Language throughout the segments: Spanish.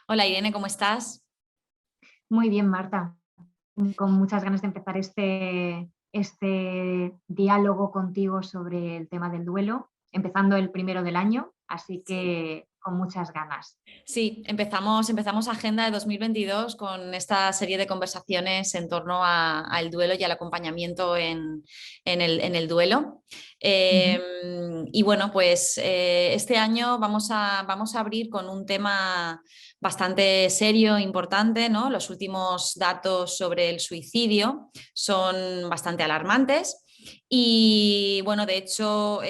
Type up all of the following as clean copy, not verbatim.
Hola Irene, ¿cómo estás? Muy bien, Marta. Con muchas ganas de empezar este diálogo contigo sobre el tema del duelo, empezando el primero del año, así Sí. que con muchas ganas. Sí, empezamos Agenda de 2022 con esta serie de conversaciones en torno al duelo y al acompañamiento en el duelo. Eh, Ujú. y bueno, pues este año vamos a abrir con un tema bastante serio, importante, ¿no? Los últimos datos sobre el suicidio son bastante alarmantes. Y bueno, de hecho,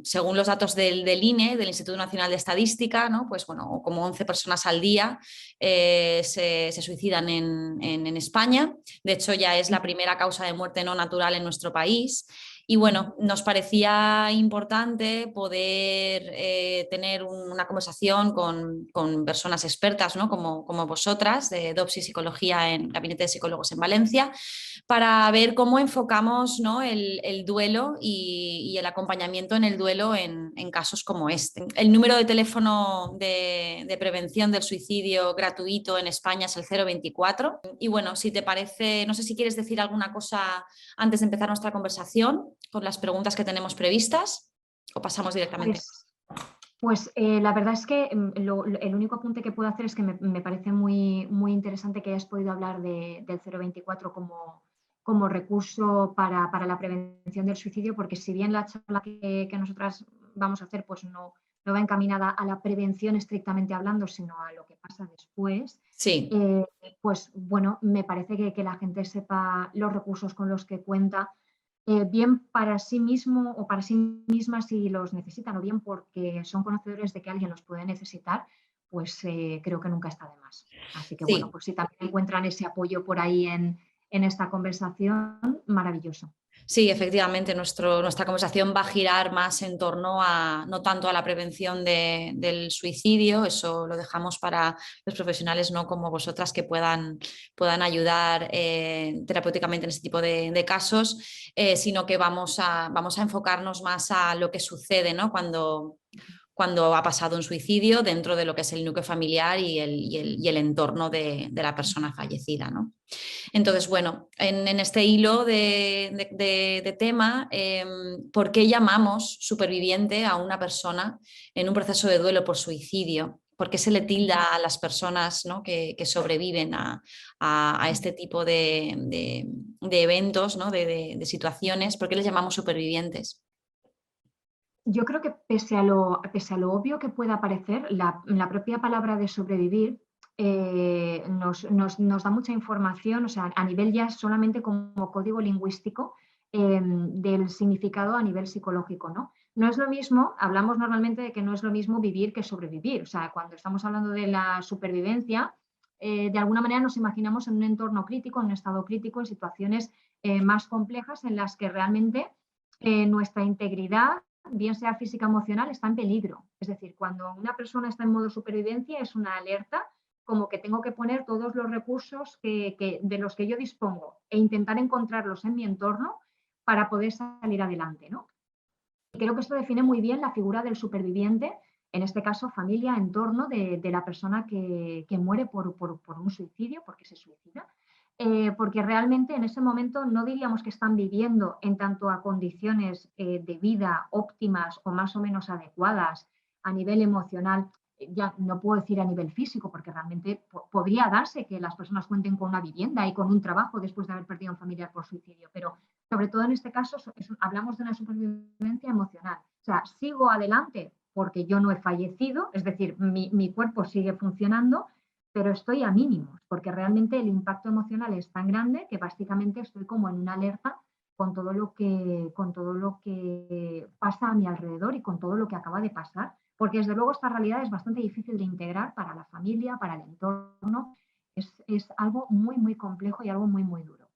según los datos del INE, del Instituto Nacional de Estadística, ¿no? Pues bueno, como 11 personas al día se suicidan en España. De hecho, ya es la primera causa de muerte no natural en nuestro país. Y Ujú. bueno, nos parecía importante poder tener una conversación con personas expertas, ¿no? Como vosotras, de DOPS y Psicología en Gabinete de Psicólogos en Valencia, para ver cómo enfocamos, ¿no? el duelo y el acompañamiento en el duelo en casos como este. El número de teléfono de prevención del suicidio gratuito en España es el 024. Y bueno, si te parece, no sé si quieres decir alguna cosa antes de empezar nuestra conversación con las preguntas que tenemos previstas o pasamos directamente. Pues, la verdad es que el único apunte que puedo hacer es que me parece muy interesante que hayas podido hablar del 024 como recurso para la prevención del suicidio, porque si bien la charla que nosotras vamos a hacer pues no va encaminada a la prevención estrictamente hablando, sino a lo que pasa después, Sí. eh, pues bueno, me parece que la gente sepa los recursos con los que cuenta, bien para sí mismo o para sí misma si los necesitan, o bien porque son conocedores de que alguien los puede necesitar, pues creo que nunca está de más. Así que bueno, Sí, pues si también encuentran ese apoyo por ahí en esta conversación, maravilloso. sí, efectivamente, nuestra conversación va a girar más en torno a, no tanto a la prevención del suicidio, eso lo dejamos para los profesionales, no como vosotras, que puedan ayudar terapéuticamente en este tipo de casos, sino que vamos a enfocarnos más a lo que sucede, ¿no? Cuando ha pasado un suicidio dentro de lo que es el núcleo familiar y el entorno de la persona fallecida, ¿no? Entonces, bueno, en este hilo de tema, ¿por qué llamamos superviviente a una persona en un proceso de duelo por suicidio? ¿Por qué se le tilda a las personas, ¿no? que sobreviven a este tipo de eventos, ¿no? de situaciones? ¿Por qué les llamamos supervivientes? Yo creo que pese a lo obvio que pueda parecer, la propia palabra de sobrevivir nos da mucha información, o sea, a nivel ya solamente como código lingüístico, del significado a nivel psicológico, ¿no? No es lo mismo, hablamos normalmente de que no es lo mismo vivir que sobrevivir. O sea, cuando estamos hablando de la supervivencia, de alguna manera nos imaginamos en un entorno crítico, en un estado crítico, en situaciones más complejas en las que realmente nuestra integridad, bien sea física o emocional, está en peligro. Es decir, cuando una persona está en modo supervivencia es una alerta, como que tengo que poner todos los recursos de los que yo dispongo e intentar encontrarlos en mi entorno para poder salir adelante, ¿no? Y creo que esto define muy bien la figura del superviviente, en este caso familia, entorno de la persona que muere por un suicidio, porque se suicida, porque realmente en ese momento no diríamos que están viviendo en tanto a condiciones de vida óptimas o más o menos adecuadas a nivel emocional. Ya no puedo decir a nivel físico, porque realmente podría darse que las personas cuenten con una vivienda y con un trabajo después de haber perdido a un familiar por suicidio, pero sobre todo en este caso hablamos de una supervivencia emocional. O sea, sigo adelante porque yo no he fallecido, es decir, mi cuerpo sigue funcionando, pero estoy a mínimos, porque realmente el impacto emocional es tan grande que básicamente estoy como en una alerta con todo lo que pasa a mi alrededor y con todo lo que acaba de pasar, porque desde luego esta realidad es bastante difícil de integrar para la familia, para el entorno, es algo muy complejo y algo muy duro.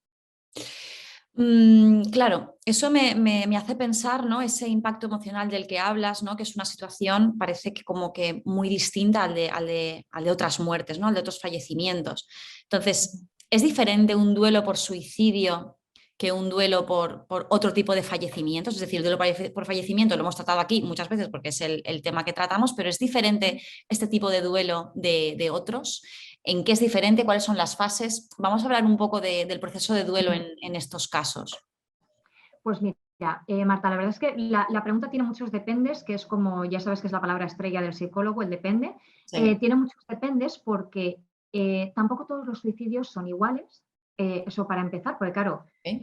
Claro, eso me hace pensar, ¿no? Ese impacto emocional del que hablas, ¿no? Que es una situación, parece que como que muy distinta al de otras muertes, ¿no? Al de otros fallecimientos. Entonces, ¿es diferente un duelo por suicidio que un duelo por otro tipo de fallecimientos. Es decir, el duelo por fallecimiento lo hemos tratado aquí muchas veces porque es el tema que tratamos, pero es diferente este tipo de duelo de otros. ¿En qué es diferente? ¿Cuáles son las fases? Vamos a hablar un poco del proceso de duelo en estos casos. Pues mira, Marta, la verdad es que la pregunta tiene muchos dependes, que es como, ya sabes que es la palabra estrella del psicólogo, el depende. Sí. Tiene muchos dependes porque tampoco todos los suicidios son iguales. Eso para empezar, porque claro, ¿Sí?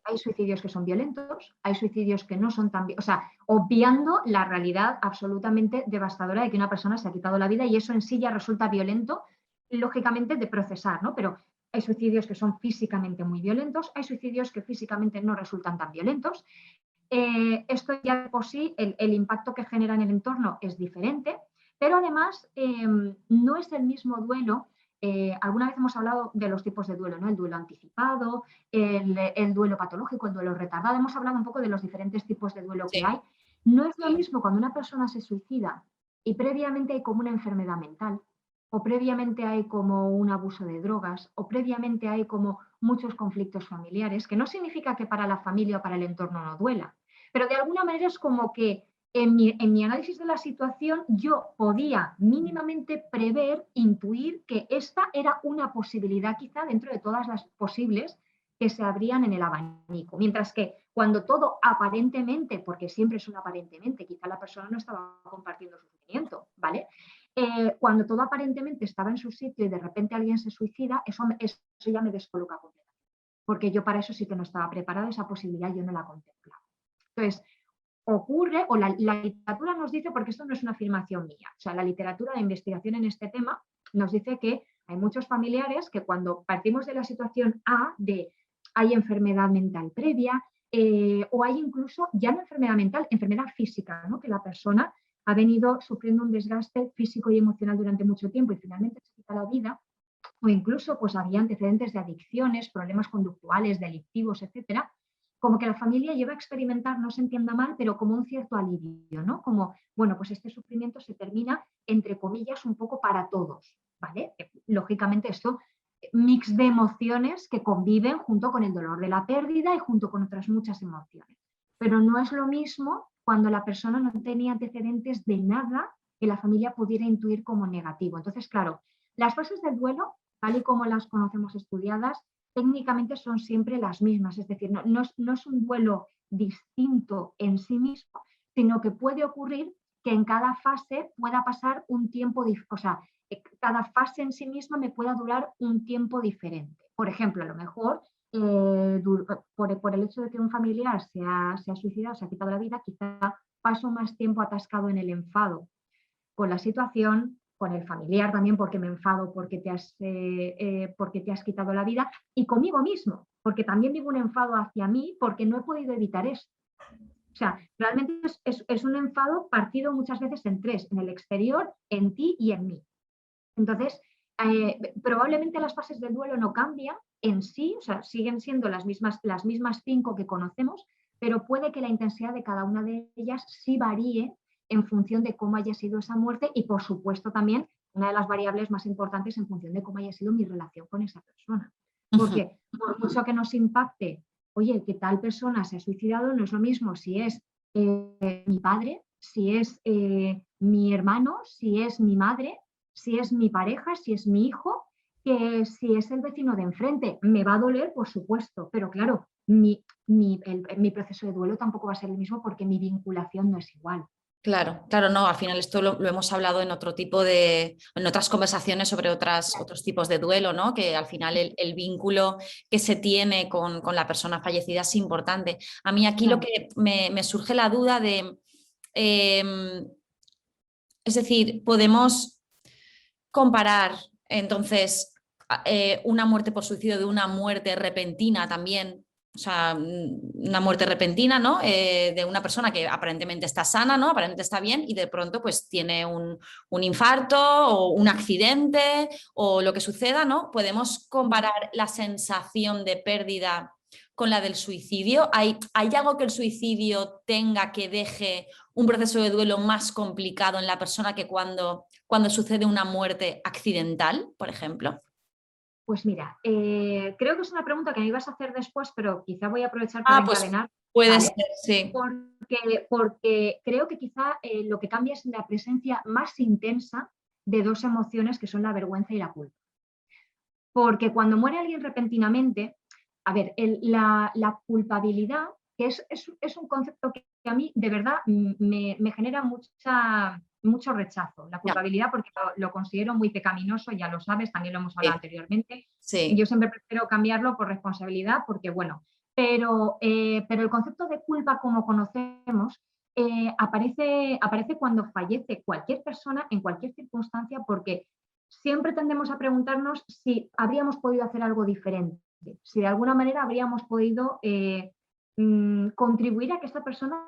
hay suicidios que son violentos, hay suicidios que no son tan... O sea, obviando la realidad absolutamente devastadora de que una persona se ha quitado la vida y eso en sí ya resulta violento, lógicamente, de procesar, ¿no? Pero hay suicidios que son físicamente muy violentos, hay suicidios que físicamente no resultan tan violentos. Esto ya por sí, el impacto que genera en el entorno es diferente, pero además no es el mismo duelo. Alguna vez hemos hablado de los tipos de duelo, ¿no? El duelo anticipado, el duelo patológico, el duelo retardado. Hemos hablado un poco de los diferentes tipos de duelo que Sí. hay. No es lo mismo cuando una persona se suicida y previamente hay como una enfermedad mental, o previamente hay como un abuso de drogas, o previamente hay como muchos conflictos familiares, que no significa que para la familia o para el entorno no duela, pero de alguna manera es como que en mi análisis de la situación yo podía mínimamente prever, intuir que esta era una posibilidad quizá dentro de todas las posibles que se abrían en el abanico. Mientras que cuando todo aparentemente, porque siempre es un aparentemente, quizá la persona no estaba compartiendo su sufrimiento, ¿vale? Cuando todo aparentemente estaba en su sitio y de repente alguien se suicida, eso ya me descoloca completamente. Porque yo para eso sí que no estaba preparada, esa posibilidad yo no la contemplaba. Entonces, ocurre, o la literatura nos dice, porque esto no es una afirmación mía, o sea, la literatura de investigación en este tema nos dice que hay muchos familiares que cuando partimos de la situación A, de hay enfermedad mental previa, o hay incluso, ya no enfermedad mental, enfermedad física, ¿no? Que la persona ha venido sufriendo un desgaste físico y emocional durante mucho tiempo y finalmente se quita la vida, o incluso pues había antecedentes de adicciones, problemas conductuales, delictivos, etcétera, como que la familia lleva a experimentar, no se entienda mal, pero como un cierto alivio, ¿no? Como, bueno, pues este sufrimiento se termina, entre comillas, un poco para todos, ¿vale? Lógicamente esto, mix de emociones que conviven junto con el dolor de la pérdida y junto con otras muchas emociones. Pero no es lo mismo cuando la persona no tenía antecedentes de nada que la familia pudiera intuir como negativo. Entonces, claro, las fases del duelo, tal y como las conocemos estudiadas, técnicamente son siempre las mismas, es decir, no es un duelo distinto en sí mismo, sino que puede ocurrir que en cada fase pueda pasar un tiempo, o sea, cada fase en sí misma me pueda durar un tiempo diferente. Por ejemplo, a lo mejor por el hecho de que un familiar se ha suicidado, se ha quitado la vida, quizá paso más tiempo atascado en el enfado con la situación, con el familiar también, porque me enfado porque porque te has quitado la vida, y conmigo mismo, porque también vivo un enfado hacia mí porque no he podido evitar esto. O sea, realmente es un enfado partido muchas veces en tres, en el exterior, en ti y en mí. Entonces, probablemente las fases del duelo no cambian en sí, o sea, siguen siendo las mismas 5 que conocemos, pero puede que la intensidad de cada una de ellas sí varíe en función de cómo haya sido esa muerte y, por supuesto, también una de las variables más importantes en función de cómo haya sido mi relación con esa persona. Porque por mucho que nos impacte, oye, que tal persona se ha suicidado, no es lo mismo si es mi padre, si es mi hermano, si es mi madre, si es mi pareja, si es mi hijo, que si es el vecino de enfrente. Me va a doler, por supuesto, pero claro, mi proceso de duelo tampoco va a ser el mismo porque mi vinculación no es igual. Claro, claro, no, al final esto lo hemos hablado en otro tipo en otras conversaciones sobre otros tipos de duelo, ¿no? Que al final el vínculo que se tiene con la persona fallecida es importante. A mí aquí lo Claro. que me surge la duda de, eh, es decir, podemos comparar entonces una muerte por suicidio de una muerte repentina también, o sea, una muerte repentina, ¿no? De una persona que aparentemente está sana, ¿no? Aparentemente está bien y de pronto pues tiene un infarto o un accidente o lo que suceda, ¿no? Podemos comparar la sensación de pérdida con la del suicidio. ¿Hay algo que el suicidio tenga que deje un proceso de duelo más complicado en la persona que cuando sucede una muerte accidental, por ejemplo? Pues mira, creo que es una pregunta que me ibas a hacer después, pero quizá voy a aprovechar para Pues encadenar, puede ¿vale? ser, sí. Porque creo que quizá lo que cambia es la presencia más intensa de dos emociones que son la vergüenza y la culpa. Porque cuando muere alguien repentinamente, a ver, la culpabilidad, que es un concepto que a mí de verdad me genera mucho rechazo. La Ya, culpabilidad porque lo considero muy pecaminoso, ya lo sabes, también lo hemos hablado sí, anteriormente. sí. Yo siempre prefiero cambiarlo por responsabilidad porque, bueno, pero el concepto de culpa como conocemos aparece cuando fallece cualquier persona en cualquier circunstancia porque siempre tendemos a preguntarnos si habríamos podido hacer algo diferente, si de alguna manera habríamos podido contribuir a que esta persona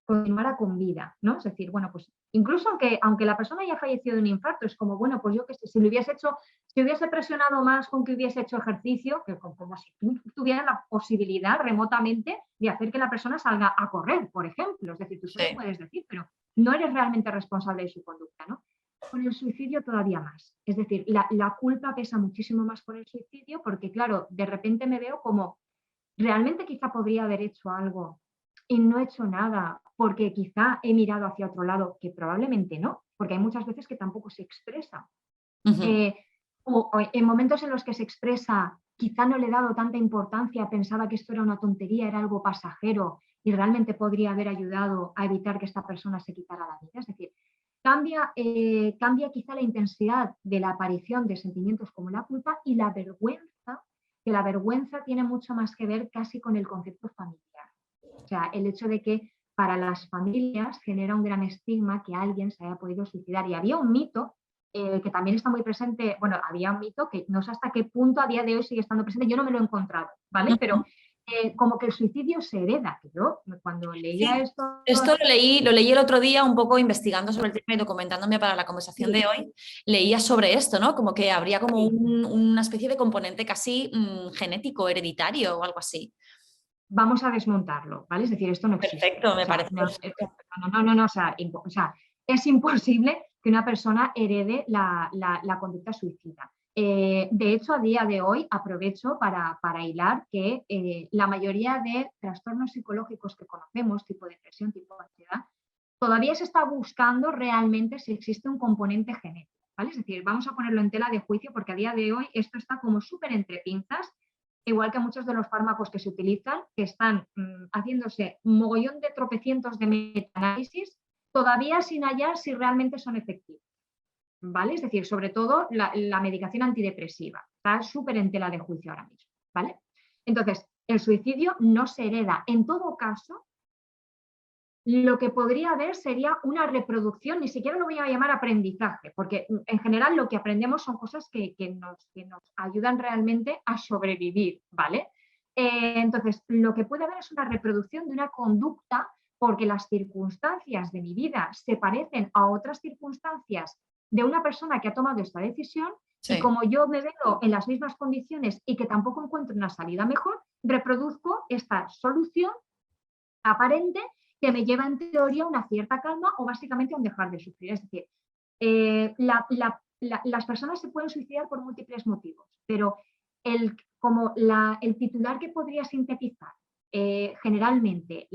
continuara con vida, ¿no? Es decir, bueno, pues incluso aunque la persona haya fallecido de un infarto, es como, bueno, pues yo que sé, si hubiese presionado más con que hubiese hecho ejercicio, que como si tú tuvieras la posibilidad remotamente de hacer que la persona salga a correr, por ejemplo. Es decir, tú se lo Sí. puedes decir, pero no eres realmente responsable de su conducta, ¿no? Con el suicidio todavía más. Es decir, la culpa pesa muchísimo más por el suicidio porque, claro, de repente me veo como realmente quizá podría haber hecho algo y no he hecho nada porque quizá he mirado hacia otro lado, que probablemente no, porque hay muchas veces que tampoco se expresa. Ujú. Eh, o en momentos en los que se expresa, quizá no le he dado tanta importancia, pensaba que esto era una tontería, era algo pasajero y realmente podría haber ayudado a evitar que esta persona se quitara la vida. Es decir, cambia quizá la intensidad de la aparición de sentimientos como la culpa y la vergüenza, que la vergüenza tiene mucho más que ver casi con el concepto familiar. O sea, el hecho de que para las familias genera un gran estigma que alguien se haya podido suicidar. Y había un mito que también está muy presente, bueno, había un mito que no sé hasta qué punto a día de hoy sigue estando presente, yo no me lo he encontrado, ¿vale? Pero Ujú. como que el suicidio se hereda, que yo cuando leía Sí, esto, esto lo leí el otro día un poco investigando sobre el tema y documentándome para la conversación sí, de hoy. Leía sobre esto, ¿no? Como que habría como sí, una especie de componente casi genético, hereditario o algo así. vamos a desmontarlo, ¿vale? Es decir, esto no existe. Perfecto, O me sea, parece no, perfecto. o sea, o sea, es imposible que una persona herede la conducta suicida. De hecho, a día de hoy aprovecho para hilar que la mayoría de trastornos psicológicos que conocemos, tipo depresión, tipo ansiedad, todavía se está buscando realmente si existe un componente genético, ¿vale? Es decir, vamos a ponerlo en tela de juicio porque a día de hoy esto está como súper entre pinzas, igual que muchos de los fármacos que se utilizan, que están haciéndose un mogollón de tropecientos de metaanálisis, todavía sin hallar si realmente son efectivos, ¿vale? Es decir, sobre todo la medicación antidepresiva, está súper en tela de juicio ahora mismo, ¿vale? Entonces, el suicidio no se hereda. En todo caso, lo que podría haber sería una reproducción, ni siquiera lo voy a llamar aprendizaje, porque en general lo que aprendemos son cosas que nos ayudan realmente a sobrevivir, ¿vale? Entonces, lo que puede haber es una reproducción de una conducta porque las circunstancias de mi vida se parecen a otras circunstancias de una persona que ha tomado esta decisión y Sí. como yo me veo en las mismas condiciones y que tampoco encuentro una salida mejor, reproduzco esta solución aparente que me lleva en teoría a una cierta calma o básicamente a un dejar de sufrir. Es decir, las personas se pueden suicidar por múltiples motivos, pero el titular que podría sintetizar generalmente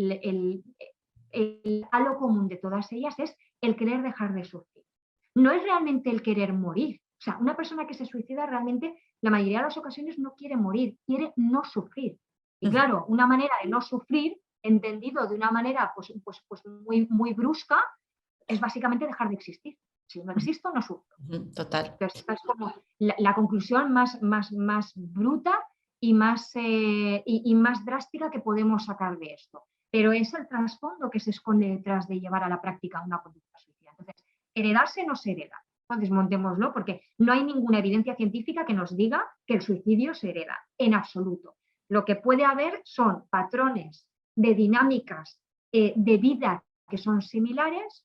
el halo común de todas ellas es el querer dejar de sufrir. No es realmente el querer morir. O sea, una persona que se suicida realmente, la mayoría de las ocasiones no quiere morir, quiere no sufrir. Y Ujú, claro, una manera de no sufrir entendido de una manera pues muy brusca, es básicamente dejar de existir. Si no existo, no sufro. ujú, total. Entonces, esta es como la conclusión más bruta y más drástica que podemos sacar de esto. Pero es el trasfondo que se esconde detrás de llevar a la práctica una conducta suicida. Entonces, heredarse no se hereda. Entonces, desmontémoslo porque no hay ninguna evidencia científica que nos diga que el suicidio se hereda, en absoluto. Lo que puede haber son patrones de dinámicas de vida que son similares,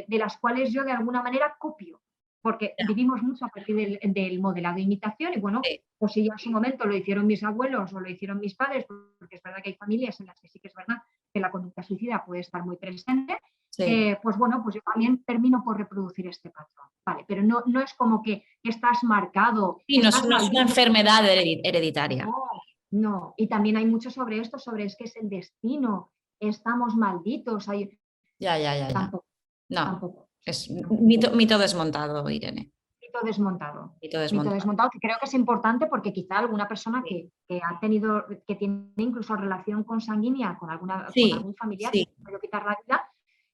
de las cuales yo de alguna manera copio, porque Ya, vivimos mucho a partir del modelado de imitación y bueno, sí. pues si ya en su momento lo hicieron mis abuelos o lo hicieron mis padres, porque es verdad que hay familias en las que sí que es verdad que la conducta suicida puede estar muy presente, Sí. pues bueno, pues yo también termino por reproducir este patrón. Vale, pero no es como que estás marcado, Sí, estás no es una maldito. enfermedad hereditaria. No, no. Y también hay mucho sobre esto, sobre es que es el destino, estamos malditos. Ya, ya, ya, ya. Tampoco, No, tampoco. O sea, es no. mito desmontado, Irene. Mito desmontado. Mito Mito desmontado. desmontado, que creo que es importante porque quizá alguna persona Sí, que ha tenido, que tiene incluso relación consanguínea con sí, algún familiar que sí. se ha podido quitar la vida,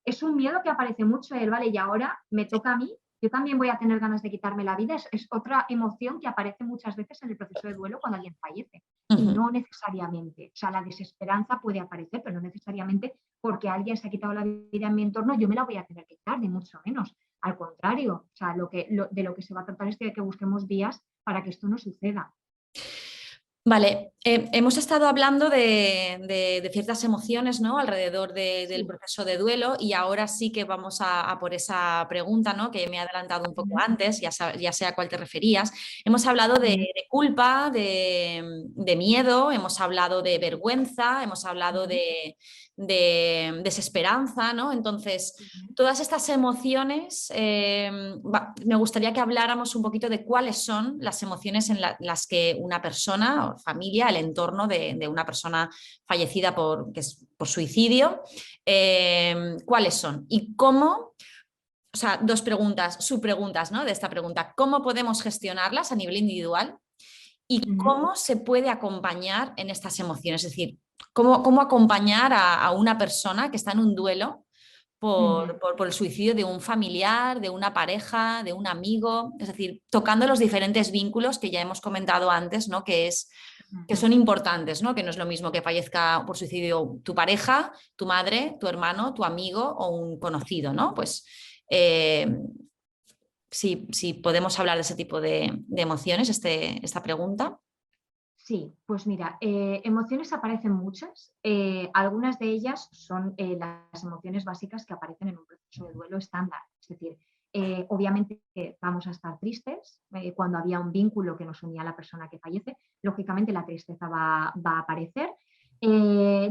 es un miedo que aparece mucho, el vale, y ahora me toca a mí, yo también voy a tener ganas de quitarme la vida. Es otra emoción que aparece muchas veces en el proceso de duelo cuando alguien fallece. Y Ujú. no necesariamente, o sea, la desesperanza puede aparecer, pero no necesariamente porque alguien se ha quitado la vida en mi entorno, yo me la voy a tener que quitar, ni mucho menos. Al contrario, o sea, de lo que se va a tratar es de que busquemos vías para que esto no suceda. Vale, hemos estado hablando de ciertas emociones, ¿no? Alrededor del Sí. proceso de duelo y ahora sí que vamos a por esa pregunta, ¿no? Que me he adelantado un poco Ujú, antes, ya sé a cuál te referías. Hemos hablado ujú, de culpa, de miedo, hemos hablado de vergüenza, hemos hablado ujú, de desesperanza, ¿no? Entonces, ujú, todas estas emociones, me gustaría que habláramos un poquito de cuáles son las emociones en las que una persona o familia, el entorno de una persona fallecida por suicidio, cuáles son y cómo, o sea, dos preguntas, subpreguntas, ¿no? De esta pregunta, ¿cómo podemos gestionarlas a nivel individual? Y ujú, cómo se puede acompañar en estas emociones, es decir, cómo acompañar a una persona que está en un duelo ujú, por el suicidio de un familiar, de una pareja, de un amigo, es decir, tocando los diferentes vínculos que ya hemos comentado antes, ¿no? Que ujú. son importantes, ¿no? Que no es lo mismo que fallezca por suicidio tu pareja, tu madre, tu hermano, tu amigo o un conocido, ¿no? Pues eh, si podemos hablar de ese tipo de emociones, esta pregunta. Sí, pues mira, emociones aparecen muchas. Algunas de ellas son las emociones básicas que aparecen en un proceso de duelo estándar. Es decir, obviamente vamos a estar tristes cuando había un vínculo que nos unía a la persona que fallece. Lógicamente la tristeza va a aparecer.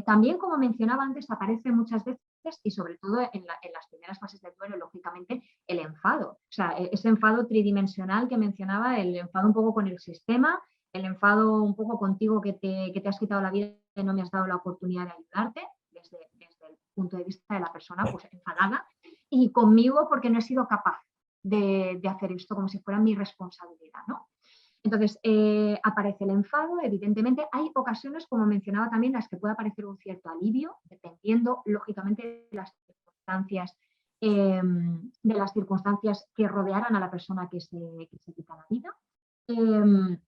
También, como mencionaba antes, aparece muchas veces y sobre todo en las primeras fases del duelo, lógicamente, el enfado. O sea, ese enfado tridimensional que mencionaba, el enfado un poco con el sistema, el enfado un poco contigo que te has quitado la vida y no me has dado la oportunidad de ayudarte, desde el punto de vista de la persona pues enfadada, y conmigo porque no he sido capaz de hacer esto como si fuera mi responsabilidad, ¿no? Entonces, aparece el enfado, evidentemente. Hay ocasiones, como mencionaba también, en las que puede aparecer un cierto alivio, dependiendo, lógicamente, de las circunstancias que rodearan a la persona que se quita la vida. Eh,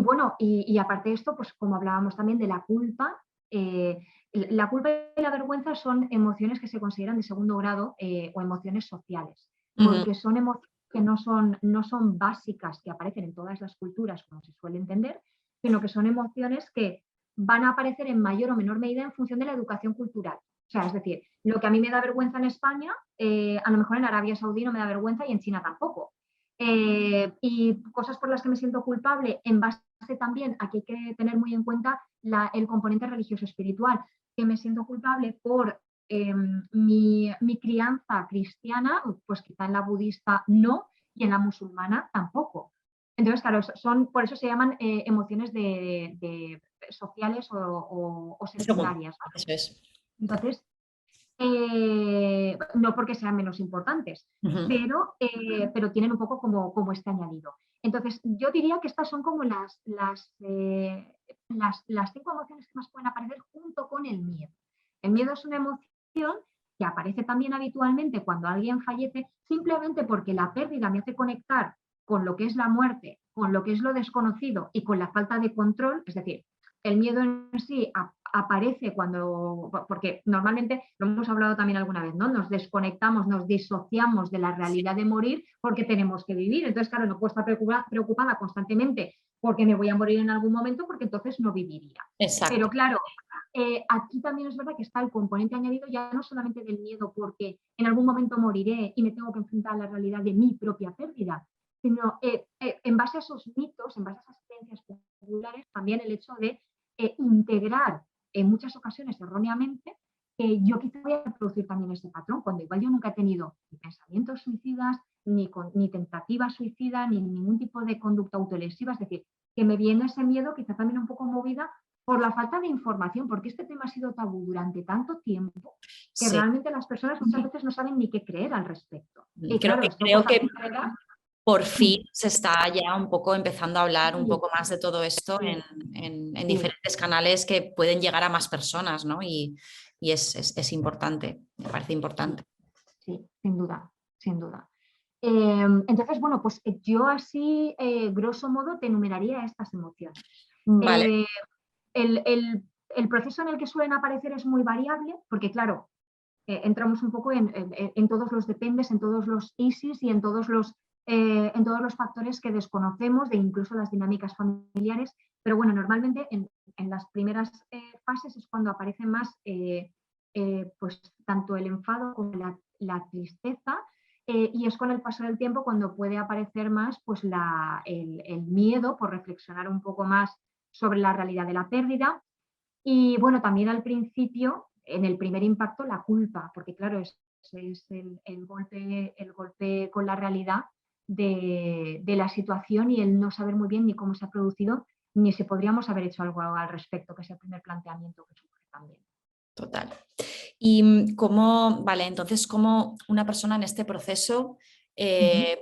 bueno, y aparte de esto, pues como hablábamos también de la culpa, la culpa y la vergüenza son emociones que se consideran de segundo grado o emociones sociales, Ujú. porque son emociones que no son básicas que aparecen en todas las culturas, como se suele entender, sino que son emociones que van a aparecer en mayor o menor medida en función de la educación cultural. O sea, es decir, lo que a mí me da vergüenza en España, a lo mejor en Arabia Saudí no me da vergüenza y en China tampoco. Y cosas por las que me siento culpable en base también a que hay que tener muy en cuenta el componente religioso espiritual, que me siento culpable por mi crianza cristiana, pues quizá en la budista no, y en la musulmana tampoco. Entonces, claro, por eso se llaman emociones sociales o Segundo, secundarias, ¿no? eso es. Entonces, no porque sean menos importantes, Ujú. pero tienen un poco como este añadido. Entonces, yo diría que estas son como las 5 emociones que más pueden aparecer junto con el miedo. El miedo es una emoción que aparece también habitualmente cuando alguien fallece, simplemente porque la pérdida me hace conectar con lo que es la muerte, con lo que es lo desconocido y con la falta de control. Es decir, el miedo en sí aparece porque normalmente, lo hemos hablado también alguna vez, ¿no? Nos desconectamos, nos disociamos de la Sí, realidad de morir porque tenemos que vivir. Entonces, claro, no puedo estar preocupada constantemente porque me voy a morir en algún momento, porque entonces no viviría. Pero exacto. claro, aquí también es verdad que está el componente añadido ya no solamente del miedo porque en algún momento moriré y me tengo que enfrentar a la realidad de mi propia pérdida, sino en base a esos mitos, en base a esas creencias populares, también el hecho de integrar en muchas ocasiones erróneamente, yo quizá voy a reproducir también ese patrón, cuando igual yo nunca he tenido ni pensamientos suicidas, ni tentativas suicidas, ni ningún tipo de conducta autolesiva, es decir, que me viene ese miedo quizá también un poco movida por la falta de información, porque este tema ha sido tabú durante tanto tiempo que Sí. realmente las personas muchas veces no saben ni qué creer al respecto. Y Creo claro, que, esto creo pues que acelera. por fin se está ya un poco empezando a hablar un Sí, poco más de todo esto sí, en sí, diferentes canales que pueden llegar a más personas, ¿no? Y es importante, me parece importante. sí, sí, sin duda, sin duda. Entonces, bueno, pues yo así, grosso modo, te enumeraría estas emociones. Vale, Eh, el, el- el proceso en el que suelen aparecer es muy variable, porque claro, entramos un poco en todos los dependes, en todos los ISIS y en todos los factores que desconocemos, de incluso las dinámicas familiares. Pero bueno, normalmente en las primeras fases es cuando aparece más pues, tanto el enfado como la tristeza, y es con el paso del tiempo cuando puede aparecer más pues, el miedo por reflexionar un poco más sobre la realidad de la pérdida. Y bueno, también al principio, en el primer impacto, la culpa, porque claro, es el golpe con la realidad de la situación y el no saber muy bien ni cómo se ha producido, ni si podríamos haber hecho algo al respecto, que es el primer planteamiento que surge también. total. Y cómo, vale, entonces, cómo una persona en este proceso,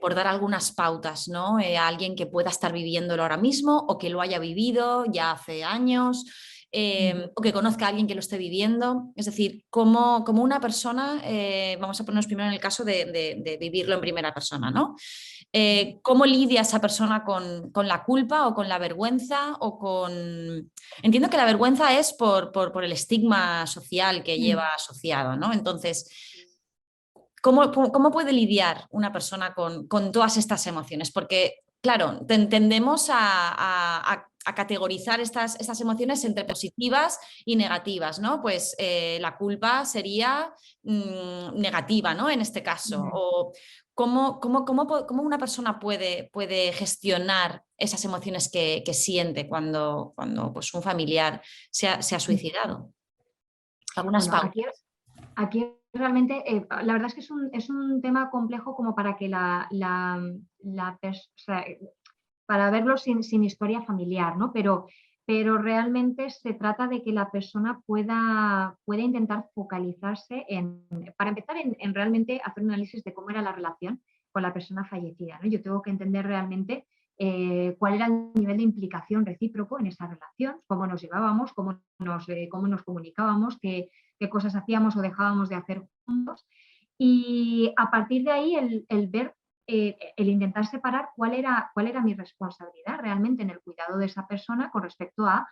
por dar algunas pautas, ¿no? A alguien que pueda estar viviéndolo ahora mismo o que lo haya vivido ya hace años, o que conozca a alguien que lo esté viviendo. Es decir, cómo una persona, vamos a ponernos primero en el caso de vivirlo en primera persona, ¿no? ¿Cómo lidia esa persona con la culpa o con la vergüenza o con... Entiendo que la vergüenza es por el estigma social que lleva asociado, ¿no? Entonces, ¿cómo puede lidiar una persona con todas estas emociones? Porque, claro, tendemos a categorizar estas emociones entre positivas y negativas, ¿no? Pues la culpa sería negativa, ¿no? En este caso. O cómo una persona puede gestionar esas emociones que siente cuando pues, un familiar se ha suicidado. Algunas Bueno, pautas. aquí realmente, la verdad es que es un tema complejo como para que o sea, para verlo sin historia familiar, ¿no? Pero realmente se trata de que la persona pueda intentar focalizarse para empezar, en realmente hacer un análisis de cómo era la relación con la persona fallecida, ¿no? Yo tengo que entender realmente cuál era el nivel de implicación recíproco en esa relación, cómo nos llevábamos, cómo nos comunicábamos, qué cosas hacíamos o dejábamos de hacer juntos. Y a partir de ahí el ver, el intentar separar cuál era mi responsabilidad realmente en el cuidado de esa persona con respecto a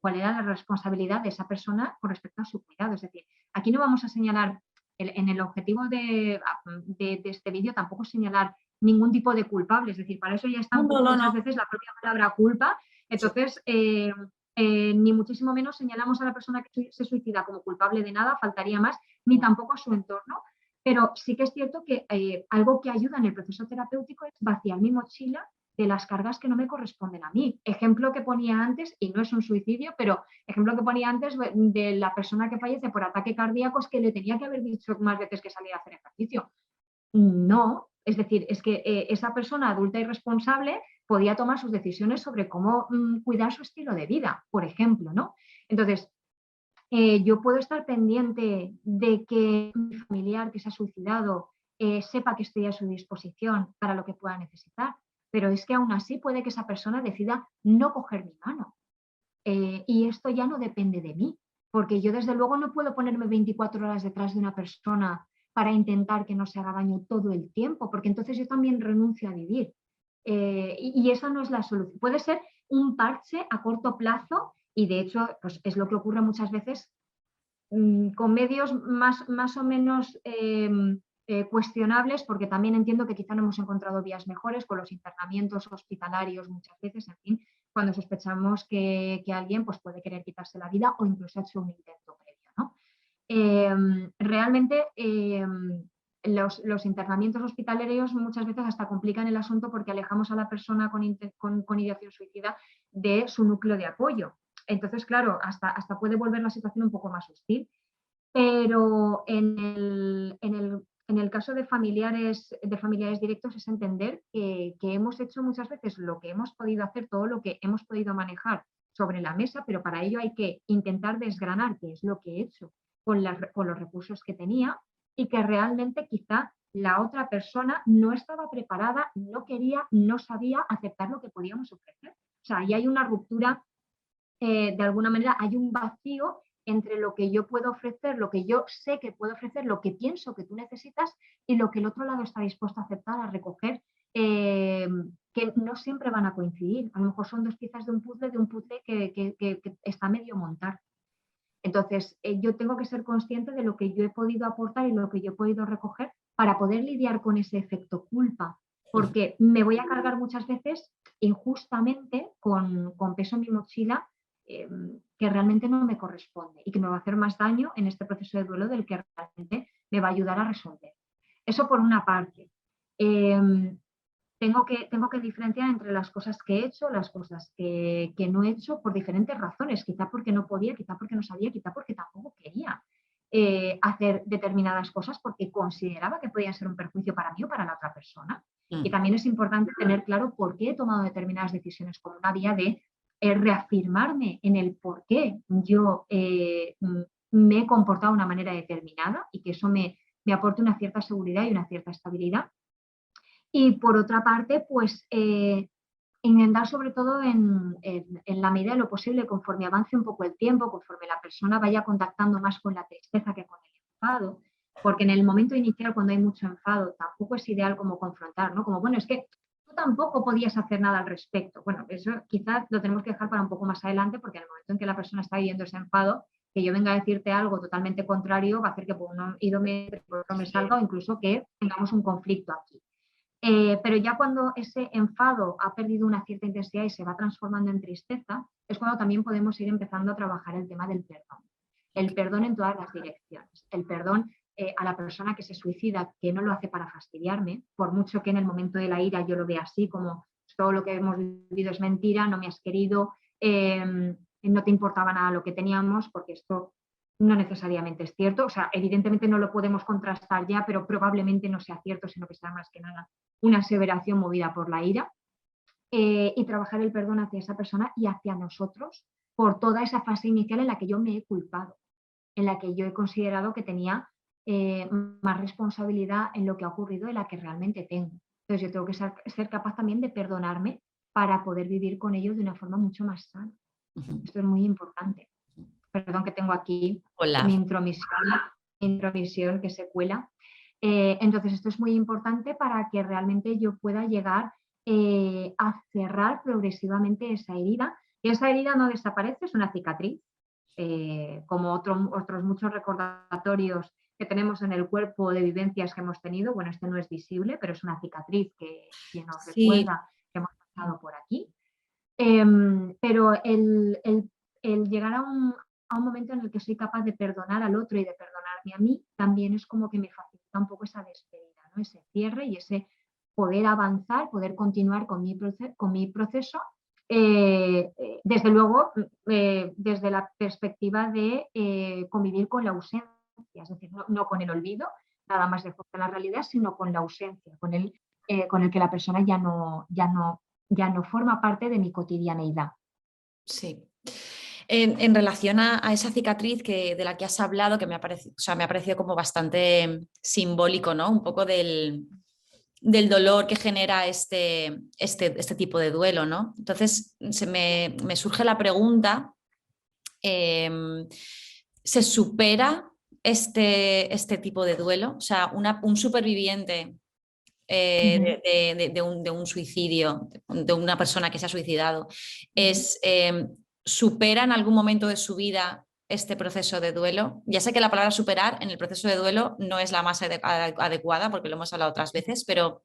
cuál era la responsabilidad de esa persona con respecto a su cuidado. Es decir, aquí no vamos a señalar, en el objetivo de este vídeo, tampoco señalar ningún tipo de culpable. Es decir, para eso ya está No, un no, poco no, muchas no. veces la propia palabra culpa. Sí. Entonces, ni muchísimo menos señalamos a la persona que se suicida como culpable de nada, faltaría más, ni tampoco a su entorno. Pero sí que es cierto que algo que ayuda en el proceso terapéutico es vaciar mi mochila de las cargas que no me corresponden a mí. Ejemplo que ponía antes, y no es un suicidio, pero ejemplo que ponía antes de la persona que fallece por ataque cardíaco, es que le tenía que haber dicho más veces que salía a hacer ejercicio. No, es decir, es que esa persona adulta y responsable podía tomar sus decisiones sobre cómo cuidar su estilo de vida, por ejemplo, ¿no? Entonces, yo puedo estar pendiente de que mi familiar que se ha suicidado sepa que estoy a su disposición para lo que pueda necesitar, pero es que aún así puede que esa persona decida no coger mi mano. Y esto ya no depende de mí, porque yo desde luego no puedo ponerme 24 horas detrás de una persona para intentar que no se haga daño todo el tiempo, porque entonces yo también renuncio a vivir. Y esa no es la solución. Puede ser un parche a corto plazo y de hecho pues es lo que ocurre muchas veces con medios más o menos cuestionables, porque también entiendo que quizá no hemos encontrado vías mejores con los internamientos hospitalarios muchas veces, en fin, cuando sospechamos que alguien pues, puede querer quitarse la vida o incluso ha hecho un intento previo, ¿no? Realmente los internamientos hospitalarios muchas veces hasta complican el asunto porque alejamos a la persona con ideación suicida de su núcleo de apoyo. Entonces, claro, hasta puede volver la situación un poco más hostil. Pero en el caso de familiares directos es entender que hemos hecho muchas veces lo que hemos podido hacer, todo lo que hemos podido manejar sobre la mesa, pero para ello hay que intentar desgranar qué es lo que he hecho con los recursos que tenía y que realmente quizá la otra persona no estaba preparada, no quería, no sabía aceptar lo que podíamos ofrecer. O sea, ahí hay una ruptura, de alguna manera hay un vacío entre lo que yo puedo ofrecer, lo que yo sé que puedo ofrecer, lo que pienso que tú necesitas y lo que el otro lado está dispuesto a aceptar, a recoger, que no siempre van a coincidir. A lo mejor son dos piezas de un puzzle que está medio montar. Entonces, yo tengo que ser consciente de lo que yo he podido aportar y lo que yo he podido recoger para poder lidiar con ese efecto culpa, porque me voy a cargar muchas veces injustamente con peso en mi mochila, que realmente no me corresponde y que me va a hacer más daño en este proceso de duelo del que realmente me va a ayudar a resolver. Eso por una parte. Tengo que diferenciar entre las cosas que he hecho, las cosas que no he hecho por diferentes razones, quizá porque no podía, quizá porque no sabía, quizá porque tampoco quería hacer determinadas cosas porque consideraba que podían ser un perjuicio para mí o para la otra persona. Y también es importante tener claro por qué he tomado determinadas decisiones como una vía de reafirmarme en el por qué yo me he comportado de una manera determinada y que eso me aporte una cierta seguridad y una cierta estabilidad. Y por otra parte, pues intentar sobre todo en la medida de lo posible, conforme avance un poco el tiempo, conforme la persona vaya contactando más con la tristeza que con el enfado, porque en el momento inicial, cuando hay mucho enfado, tampoco es ideal como confrontar, ¿no? Como, bueno, es que tú tampoco podías hacer nada al respecto. Bueno, eso quizás lo tenemos que dejar para un poco más adelante, porque en el momento en que la persona está viviendo ese enfado, que yo venga a decirte algo totalmente contrario va a hacer que por un oído por otro me salga o incluso que tengamos un conflicto aquí. Pero ya cuando ese enfado ha perdido una cierta intensidad y se va transformando en tristeza, es cuando también podemos ir empezando a trabajar el tema del perdón. El perdón en todas las direcciones. El perdón a la persona que se suicida, que no lo hace para fastidiarme, por mucho que en el momento de la ira yo lo vea así, como todo lo que hemos vivido es mentira, no me has querido, no te importaba nada lo que teníamos, porque esto no necesariamente es cierto. O sea, evidentemente no lo podemos contrastar ya, pero probablemente no sea cierto, sino que sea más que nada una aseveración movida por la ira, y trabajar el perdón hacia esa persona y hacia nosotros por toda esa fase inicial en la que yo me he culpado, en la que yo he considerado que tenía más responsabilidad en lo que ha ocurrido de la que realmente tengo. Entonces yo tengo que ser capaz también de perdonarme para poder vivir con ellos de una forma mucho más sana. Esto es muy importante. Perdón que tengo aquí mi intromisión que se cuela. Entonces esto es muy importante para que realmente yo pueda llegar a cerrar progresivamente esa herida. Y esa herida no desaparece, es una cicatriz, como otros muchos recordatorios que tenemos en el cuerpo de vivencias que hemos tenido. Bueno, este no es visible, pero es una cicatriz que nos recuerda que hemos pasado por aquí. Pero el llegar a un momento en el que soy capaz de perdonar al otro y de perdonarme a mí, también es como que me facilita un poco esa despedida, ¿no? Ese cierre y ese poder avanzar, poder continuar con mi proceso, desde luego, desde la perspectiva de convivir con la ausencia, es decir, no con el olvido, nada más lejos de la realidad, sino con la ausencia, con el que la persona ya no forma parte de mi cotidianeidad. Sí. En relación a esa cicatriz de la que has hablado, que me ha parecido como bastante simbólico, ¿no? Un poco del dolor que genera este tipo de duelo, ¿no? Entonces me surge la pregunta, ¿se supera este tipo de duelo? O sea, un superviviente de un suicidio, de una persona que se ha suicidado, ¿supera en algún momento de su vida este proceso de duelo? Ya sé que la palabra superar en el proceso de duelo no es la más adecuada, porque lo hemos hablado otras veces, pero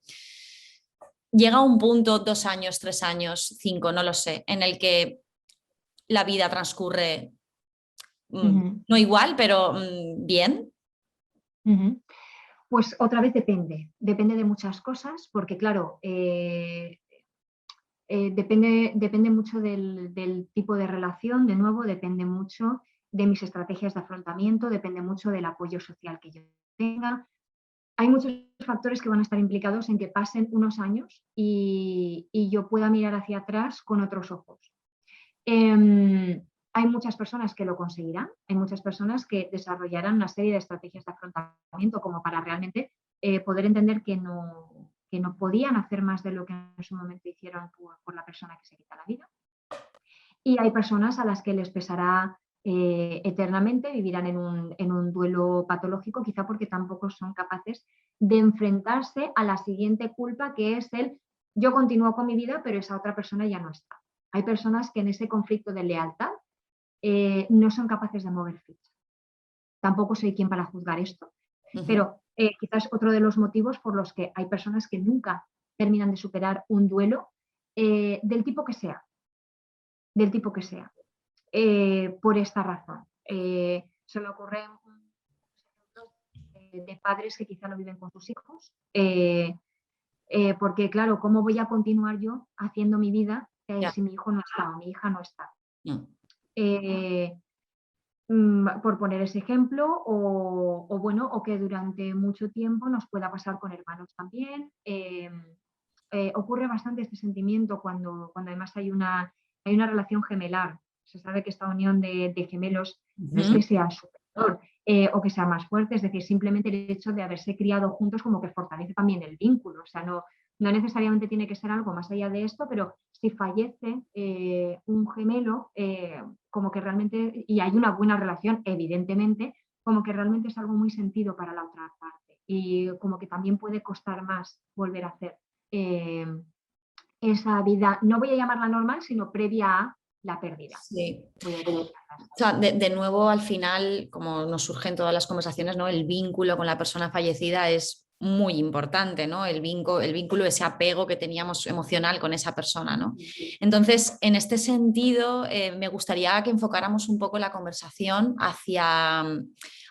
llega un punto, 2 años, 3 años, 5, no lo sé, en el que la vida transcurre no igual, pero bien. Pues otra vez depende de muchas cosas, porque claro, depende mucho del tipo de relación, de nuevo, depende mucho de mis estrategias de afrontamiento, depende mucho del apoyo social que yo tenga. Hay muchos factores que van a estar implicados en que pasen unos años y yo pueda mirar hacia atrás con otros ojos. Hay muchas personas que lo conseguirán, hay muchas personas que desarrollarán una serie de estrategias de afrontamiento como para realmente poder entender que no podían hacer más de lo que en su momento hicieron por la persona que se quita la vida. Y hay personas a las que les pesará eternamente, vivirán en un duelo patológico, quizá porque tampoco son capaces de enfrentarse a la siguiente culpa, que es el yo continúo con mi vida, pero esa otra persona ya no está. Hay personas que en ese conflicto de lealtad no son capaces de mover ficha. Tampoco soy quien para juzgar esto, pero quizás otro de los motivos por los que hay personas que nunca terminan de superar un duelo del tipo que sea, por esta razón. Se me ocurren de padres que quizá lo viven con sus hijos, porque claro, ¿cómo voy a continuar yo haciendo mi vida si mi hijo no está o mi hija no está? Por poner ese ejemplo, o que durante mucho tiempo nos pueda pasar con hermanos también. Ocurre bastante este sentimiento cuando además hay una relación gemelar. Se sabe que esta unión de gemelos no es que sea superior o que sea más fuerte, es decir, simplemente el hecho de haberse criado juntos como que fortalece también el vínculo. O sea, no necesariamente tiene que ser algo más allá de esto, pero si fallece un gemelo, como que realmente, y hay una buena relación, evidentemente, como que realmente es algo muy sentido para la otra parte y como que también puede costar más volver a hacer esa vida, no voy a llamarla normal, sino previa a la pérdida. Sí. O sea, de nuevo, al final, como nos surge en todas las conversaciones, ¿no? El vínculo con la persona fallecida es muy importante, ¿no? El vínculo, ese apego que teníamos emocional con esa persona, ¿no? Entonces, en este sentido, me gustaría que enfocáramos un poco la conversación hacia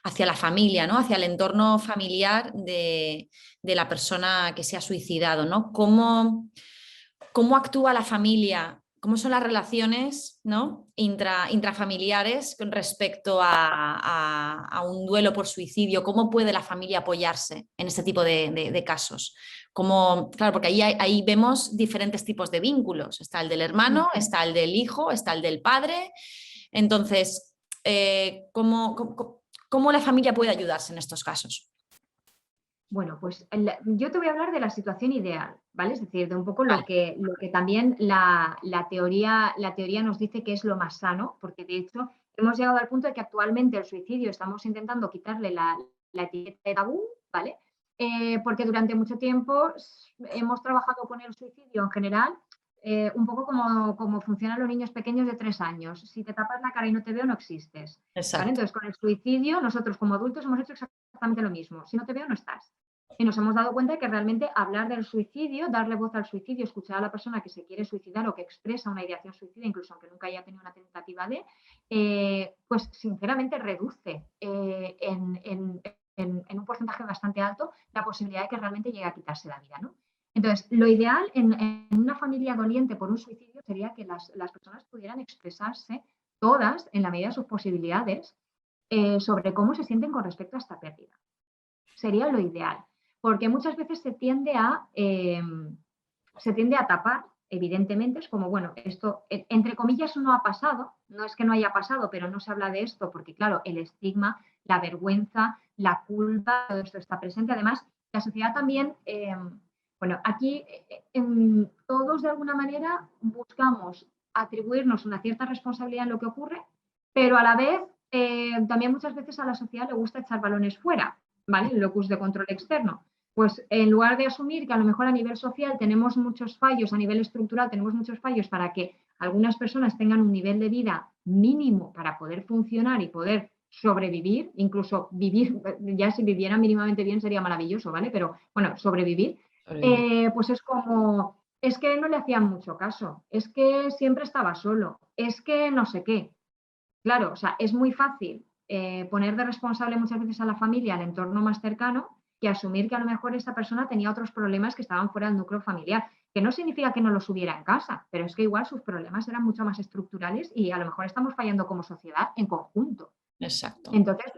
la familia, ¿no? Hacia el entorno familiar de la persona que se ha suicidado, ¿no? ¿Cómo actúa la familia? ¿Cómo son las relaciones, ¿no? intrafamiliares con respecto a un duelo por suicidio? ¿Cómo puede la familia apoyarse en este tipo de casos? Claro, porque ahí vemos diferentes tipos de vínculos. Está el del hermano, está el del hijo, está el del padre. Entonces, ¿cómo la familia puede ayudarse en estos casos? Bueno, pues yo te voy a hablar de la situación ideal, ¿vale? Es decir, de un poco lo que también la teoría nos dice que es lo más sano, porque de hecho hemos llegado al punto de que actualmente el suicidio estamos intentando quitarle la etiqueta de tabú, ¿vale? Porque durante mucho tiempo hemos trabajado con el suicidio en general, un poco como funcionan los niños pequeños de 3 años. Si te tapas la cara y no te veo, no existes. ¿Vale? Entonces, con el suicidio, nosotros como adultos hemos hecho exactamente lo mismo. Si no te veo, no estás. Y nos hemos dado cuenta de que realmente hablar del suicidio, darle voz al suicidio, escuchar a la persona que se quiere suicidar o que expresa una ideación suicida, incluso aunque nunca haya tenido una tentativa de, pues sinceramente reduce en un porcentaje bastante alto la posibilidad de que realmente llegue a quitarse la vida, ¿no? Entonces, lo ideal en una familia doliente por un suicidio sería que las personas pudieran expresarse todas, en la medida de sus posibilidades, sobre cómo se sienten con respecto a esta pérdida. Sería lo ideal, porque muchas veces se tiende a tapar, evidentemente, es como, bueno, esto, entre comillas, no ha pasado, no es que no haya pasado, pero no se habla de esto, porque claro, el estigma, la vergüenza, la culpa, todo esto está presente. Además, la sociedad también, bueno, aquí todos de alguna manera buscamos atribuirnos una cierta responsabilidad en lo que ocurre, pero a la vez también muchas veces a la sociedad le gusta echar balones fuera, ¿vale? El locus de control externo. Pues en lugar de asumir que a lo mejor a nivel social tenemos muchos fallos, a nivel estructural tenemos muchos fallos para que algunas personas tengan un nivel de vida mínimo para poder funcionar y poder sobrevivir, incluso vivir, ya si vivieran mínimamente bien sería maravilloso, ¿vale? Pero bueno, sobrevivir. Pues es como, es que no le hacían mucho caso, es que siempre estaba solo, es que no sé qué. Claro, o sea, es muy fácil poner de responsable muchas veces a la familia, al entorno más cercano, que asumir que a lo mejor esta persona tenía otros problemas que estaban fuera del núcleo familiar. que no significa que no los hubiera en casa, pero es que igual sus problemas eran mucho más estructurales y a lo mejor estamos fallando como sociedad en conjunto. Exacto. Entonces,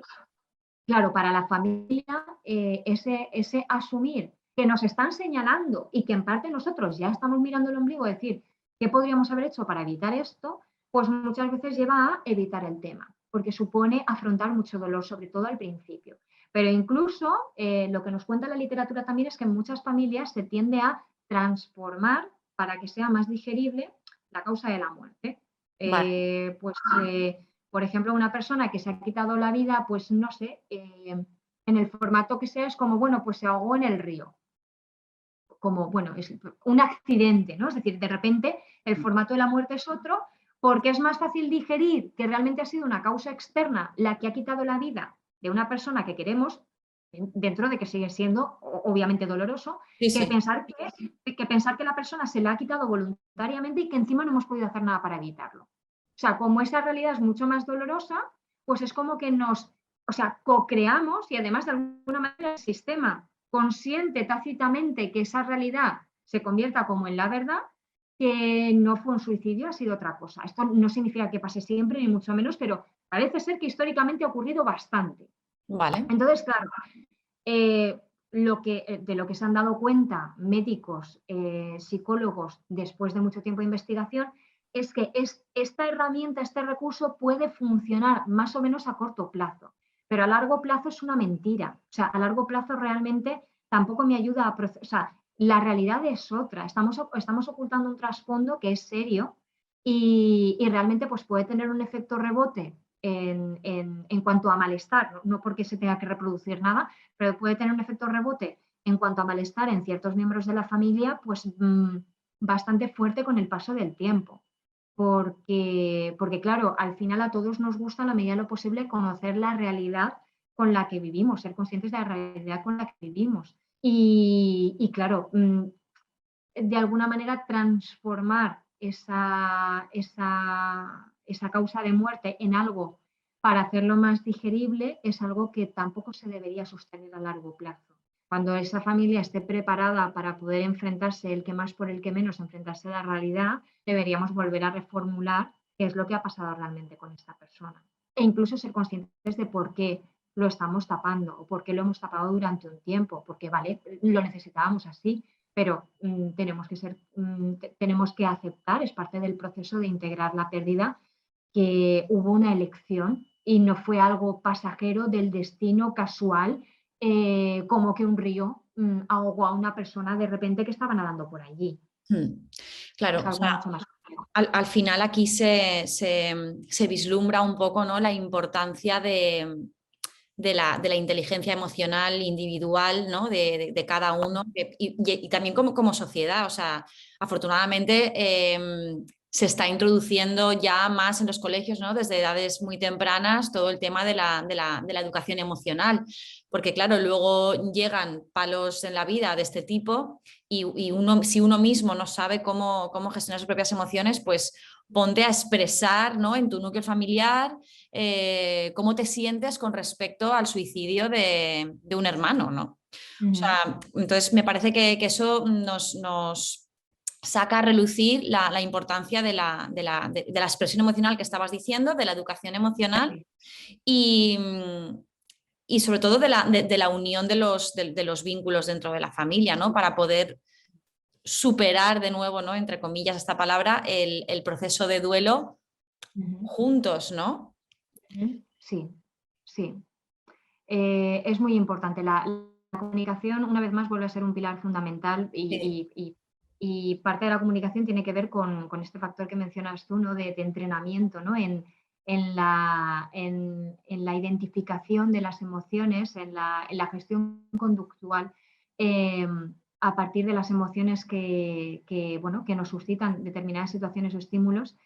claro, para la familia, ese asumir que nos están señalando y que en parte nosotros ya estamos mirando el ombligo, decir, ¿qué podríamos haber hecho para evitar esto? Pues muchas veces lleva a evitar el tema, porque supone afrontar mucho dolor, sobre todo al principio. Pero incluso lo que nos cuenta la literatura también es que en muchas familias se tiende a transformar para que sea más digerible la causa de la muerte. Vale. Por ejemplo, una persona que se ha quitado la vida, pues no sé, en el formato que sea, es como, bueno, pues se ahogó en el río. Como, bueno, es un accidente, ¿no? Es decir, de repente el formato de la muerte es otro porque es más fácil digerir que realmente ha sido una causa externa la que ha quitado la vida de una persona que queremos, dentro de que sigue siendo obviamente doloroso, Sí, que sí. pensar que la persona se la ha quitado voluntariamente y que encima no hemos podido hacer nada para evitarlo. O sea, como esa realidad es mucho más dolorosa, pues es como que o sea, co-creamos y además de alguna manera el sistema consiente tácitamente que esa realidad se convierta como en la verdad, que no fue un suicidio, ha sido otra cosa. Esto no significa que pase siempre, ni mucho menos, pero parece ser que históricamente ha ocurrido bastante. Vale. Entonces, claro, de lo que se han dado cuenta médicos, psicólogos, después de mucho tiempo de investigación, es que esta herramienta, este recurso puede funcionar más o menos a corto plazo, pero a largo plazo es una mentira. O sea, a largo plazo realmente tampoco me ayuda a procesar. O sea, la realidad es otra. Estamos ocultando un trasfondo que es serio y realmente pues, puede tener un efecto rebote en cuanto a malestar, no porque se tenga que reproducir nada, pero puede tener un efecto rebote en cuanto a malestar en ciertos miembros de la familia, pues bastante fuerte con el paso del tiempo. Porque, claro, al final a todos nos gusta, en la medida de lo posible, conocer la realidad con la que vivimos, ser conscientes de la realidad con la que vivimos. Y claro, de alguna manera transformar esa causa de muerte en algo para hacerlo más digerible es algo que tampoco se debería sostener a largo plazo. Cuando esa familia esté preparada para poder enfrentarse el que más por el que menos, enfrentarse a la realidad, deberíamos volver a reformular qué es lo que ha pasado realmente con esta persona. E incluso ser conscientes de por qué lo estamos tapando o por qué lo hemos tapado durante un tiempo, porque vale, lo necesitábamos así, pero tenemos que aceptar, es parte del proceso de integrar la pérdida, que hubo una elección y no fue algo pasajero del destino casual, como que un río ahogó a una persona de repente que estaba nadando por allí. Claro, Es o algo sea, mucho más complejo. al final aquí se vislumbra un poco, ¿no?, la importancia de la inteligencia emocional individual, ¿no?, de cada uno y también como sociedad. O sea, afortunadamente se está introduciendo ya más en los colegios, ¿no?, desde edades muy tempranas, todo el tema de la educación emocional, porque claro, luego llegan palos en la vida de este tipo y si uno mismo no sabe cómo gestionar sus propias emociones, pues ponte a expresar, ¿no?, en tu núcleo familiar cómo te sientes con respecto al suicidio de un hermano, ¿no? O sea, entonces me parece que eso nos saca a relucir la importancia de la expresión emocional que estabas diciendo, de la educación emocional y, y sobre todo de la unión de los vínculos dentro de la familia, ¿no? Para poder superar de nuevo, ¿no?, entre comillas esta palabra, el proceso de duelo juntos, ¿no? Sí, sí. Es muy importante. La comunicación, una vez más, vuelve a ser un pilar fundamental Sí. y parte de la comunicación tiene que ver con este factor que mencionas tú, ¿no?, de entrenamiento, ¿no?, en la identificación de las emociones, en la gestión conductual, a partir de las emociones que nos suscitan determinadas situaciones o estímulos.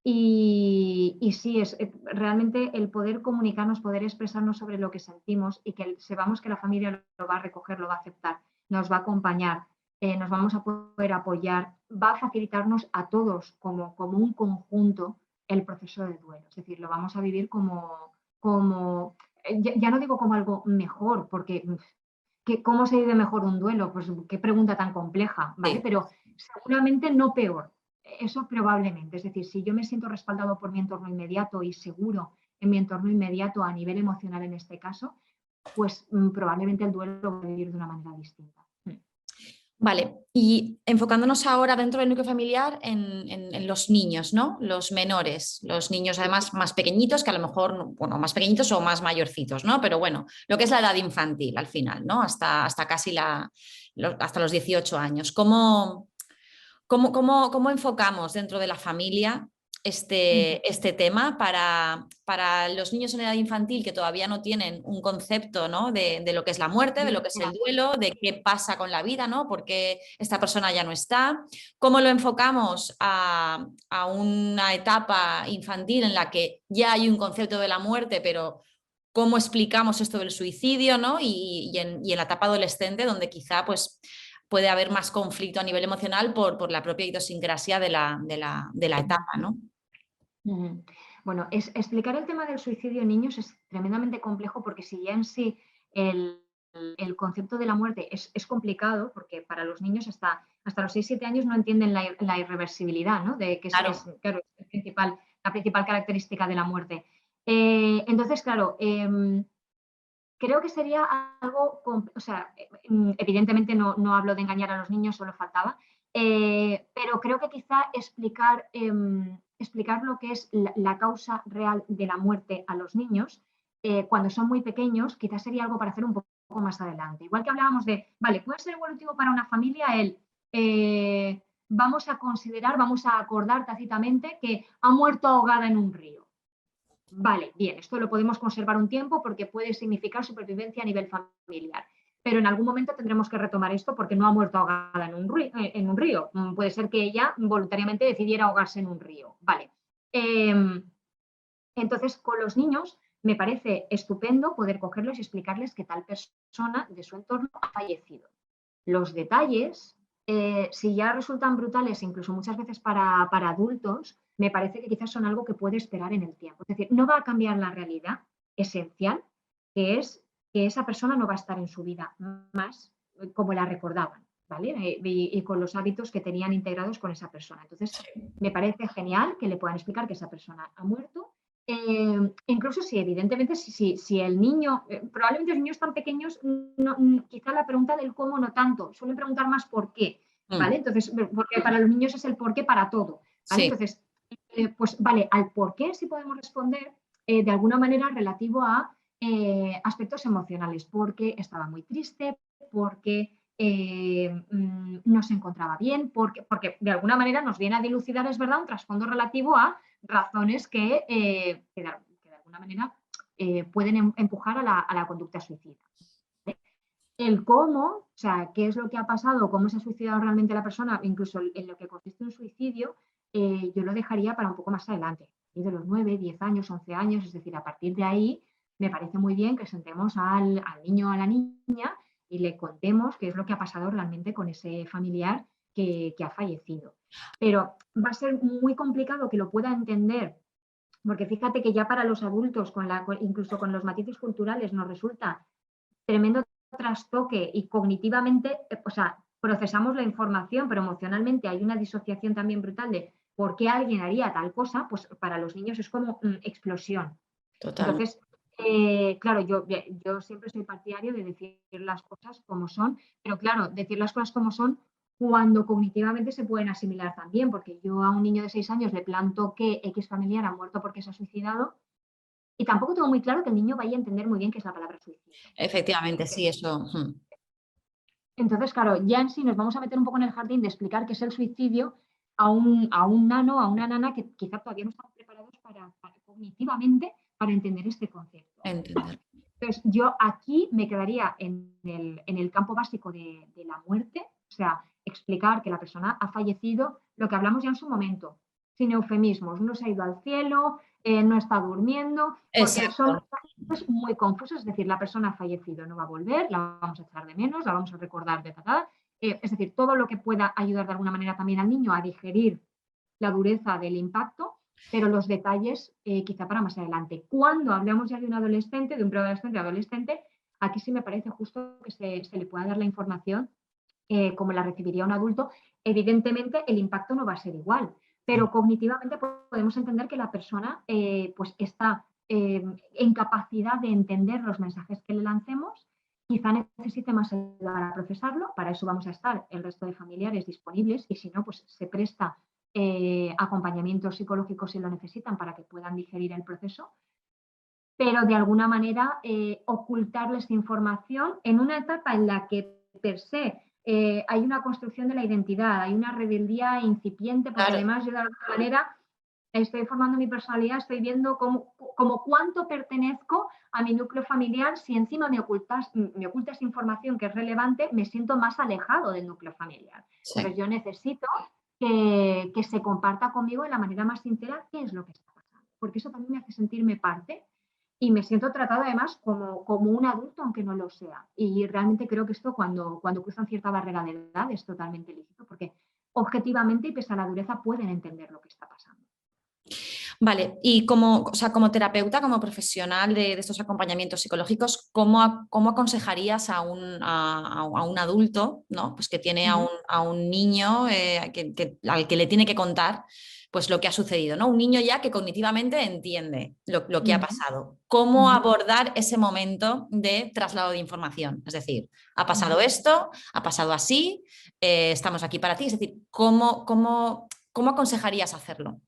Y sí, es realmente el poder comunicarnos, poder expresarnos sobre lo que sentimos y que sepamos que la familia lo va a recoger, lo va a aceptar, nos va a acompañar, nos vamos a poder apoyar, va a facilitarnos a todos como un conjunto el proceso de duelo. Es decir, lo vamos a vivir ya no digo como algo mejor, porque ¿cómo se vive mejor un duelo? Pues qué pregunta tan compleja, ¿vale? Sí. Pero seguramente no peor. Eso probablemente. Es decir, si yo me siento respaldado por mi entorno inmediato y seguro en mi entorno inmediato a nivel emocional en este caso, pues probablemente el duelo lo voy a vivir de una manera distinta. Vale, y enfocándonos ahora dentro del núcleo familiar en los niños, ¿no? Los menores, los niños además más pequeñitos, que a lo mejor, bueno, más pequeñitos o más mayorcitos, ¿no? Pero bueno, lo que es la edad infantil al final, ¿no? Hasta casi hasta los 18 años. ¿Cómo enfocamos dentro de la familia este tema para los niños en edad infantil que todavía no tienen un concepto, ¿no? de lo que es la muerte, de lo que es el duelo, de qué pasa con la vida, ¿no? Porque esta persona ya no está? ¿Cómo lo enfocamos a una etapa infantil en la que ya hay un concepto de la muerte, pero cómo explicamos esto del suicidio, ¿no? Y en la etapa adolescente, donde quizá pues puede haber más conflicto a nivel emocional por la propia idiosincrasia de la etapa, ¿no? Bueno, explicar el tema del suicidio en niños es tremendamente complejo porque si ya en sí el concepto de la muerte es complicado, porque para los niños hasta los 6-7 años no entienden la irreversibilidad, ¿no? De que Claro. claro, es la principal característica de la muerte. Entonces, claro, creo que sería algo, o sea, evidentemente no hablo de engañar a los niños, solo faltaba, pero creo que quizá explicar lo que es la causa real de la muerte a los niños cuando son muy pequeños, quizás sería algo para hacer un poco más adelante. Igual que hablábamos de, vale, puede ser evolutivo para una familia vamos a acordar tácitamente que ha muerto ahogada en un río. Vale, bien, esto lo podemos conservar un tiempo porque puede significar supervivencia a nivel familiar. Pero en algún momento tendremos que retomar esto porque no ha muerto ahogada en un río. Puede ser que ella voluntariamente decidiera ahogarse en un río. Vale. Entonces, con los niños me parece estupendo poder cogerlos y explicarles que tal persona de su entorno ha fallecido. Los detalles, si ya resultan brutales, incluso muchas veces para adultos, me parece que quizás son algo que puede esperar en el tiempo. Es decir, no va a cambiar la realidad esencial, que es que esa persona no va a estar en su vida más como la recordaban, ¿vale? Y con los hábitos que tenían integrados con esa persona. Entonces, me parece genial que le puedan explicar que esa persona ha muerto. Incluso si evidentemente si el niño, probablemente los niños tan pequeños, quizá la pregunta del cómo no tanto, suelen preguntar más por qué, ¿vale? Entonces, porque para los niños es el por qué para todo, ¿vale? Sí. Entonces, pues vale, al por qué sí podemos responder de alguna manera relativo a aspectos emocionales, porque estaba muy triste, porque no se encontraba bien, porque de alguna manera nos viene a dilucidar, es verdad, un trasfondo relativo a razones que de alguna manera pueden empujar a la conducta suicida. El cómo, o sea, qué es lo que ha pasado, cómo se ha suicidado realmente la persona, incluso en lo que consiste un suicidio, yo lo dejaría para un poco más adelante, y de los 9, 10 años, 11 años, es decir, a partir de ahí me parece muy bien que sentemos al niño o a la niña y le contemos qué es lo que ha pasado realmente con ese familiar que ha fallecido. Pero va a ser muy complicado que lo pueda entender, porque fíjate que ya para los adultos, incluso con los matices culturales, nos resulta tremendo trastoque y cognitivamente, o sea, procesamos la información, pero emocionalmente hay una disociación también brutal de por qué alguien haría tal cosa, pues para los niños es como explosión. Total. Entonces, claro, yo siempre soy partidario de decir las cosas como son, pero claro, decir las cosas como son cuando cognitivamente se pueden asimilar también, porque yo a un niño de 6 años le planto que X familiar ha muerto porque se ha suicidado y tampoco tengo muy claro que el niño vaya a entender muy bien qué es la palabra suicidio. Efectivamente, sí, eso. Entonces, claro, ya en sí nos vamos a meter un poco en el jardín de explicar qué es el suicidio a un nano, a una nana que quizá todavía no están preparados cognitivamente para entender este concepto. Entender. Entonces, yo aquí me quedaría en el campo básico de la muerte, o sea, explicar que la persona ha fallecido, lo que hablamos ya en su momento, sin eufemismos, no se ha ido al cielo, no está durmiendo, porque son Exacto. cosas muy confusas, es decir, la persona ha fallecido, no va a volver, la vamos a echar de menos, la vamos a recordar de tal, es decir, todo lo que pueda ayudar de alguna manera también al niño a digerir la dureza del impacto, pero los detalles quizá para más adelante. Cuando hablamos ya de un adolescente, de un preadolescente, adolescente, aquí sí me parece justo que se le pueda dar la información como la recibiría un adulto evidentemente el impacto no va a ser igual, pero cognitivamente podemos entender que la persona pues está en capacidad de entender los mensajes que le lancemos. Quizá necesite más ayuda para procesarlo, para eso vamos a estar el resto de familiares disponibles y si no, pues se presta acompañamiento psicológico si lo necesitan para que puedan digerir el proceso, pero de alguna manera ocultarles información en una etapa en la que per se hay una construcción de la identidad, hay una rebeldía incipiente, porque Claro. además yo de alguna manera estoy formando mi personalidad, estoy viendo como cuánto pertenezco a mi núcleo familiar. Si encima me ocultas información que es relevante, me siento más alejado del núcleo familiar. Sí. Entonces yo necesito que se comparta conmigo de la manera más sincera qué es lo que está pasando, porque eso también me hace sentirme parte y me siento tratado además como un adulto, aunque no lo sea. Y realmente creo que esto cuando cruzan cierta barrera de edad es totalmente lícito, porque objetivamente y pese a la dureza pueden entender lo que está pasando. Vale, y como, o sea, como terapeuta, como profesional de estos acompañamientos psicológicos, ¿cómo aconsejarías a un adulto, ¿no? Pues que tiene a un niño al que le tiene que contar pues, lo que ha sucedido, ¿no? Un niño ya que cognitivamente entiende lo que ha pasado. ¿Cómo abordar ese momento de traslado de información? Es decir, ha pasado esto, ha pasado así, estamos aquí para ti. Es decir, ¿cómo aconsejarías hacerlo?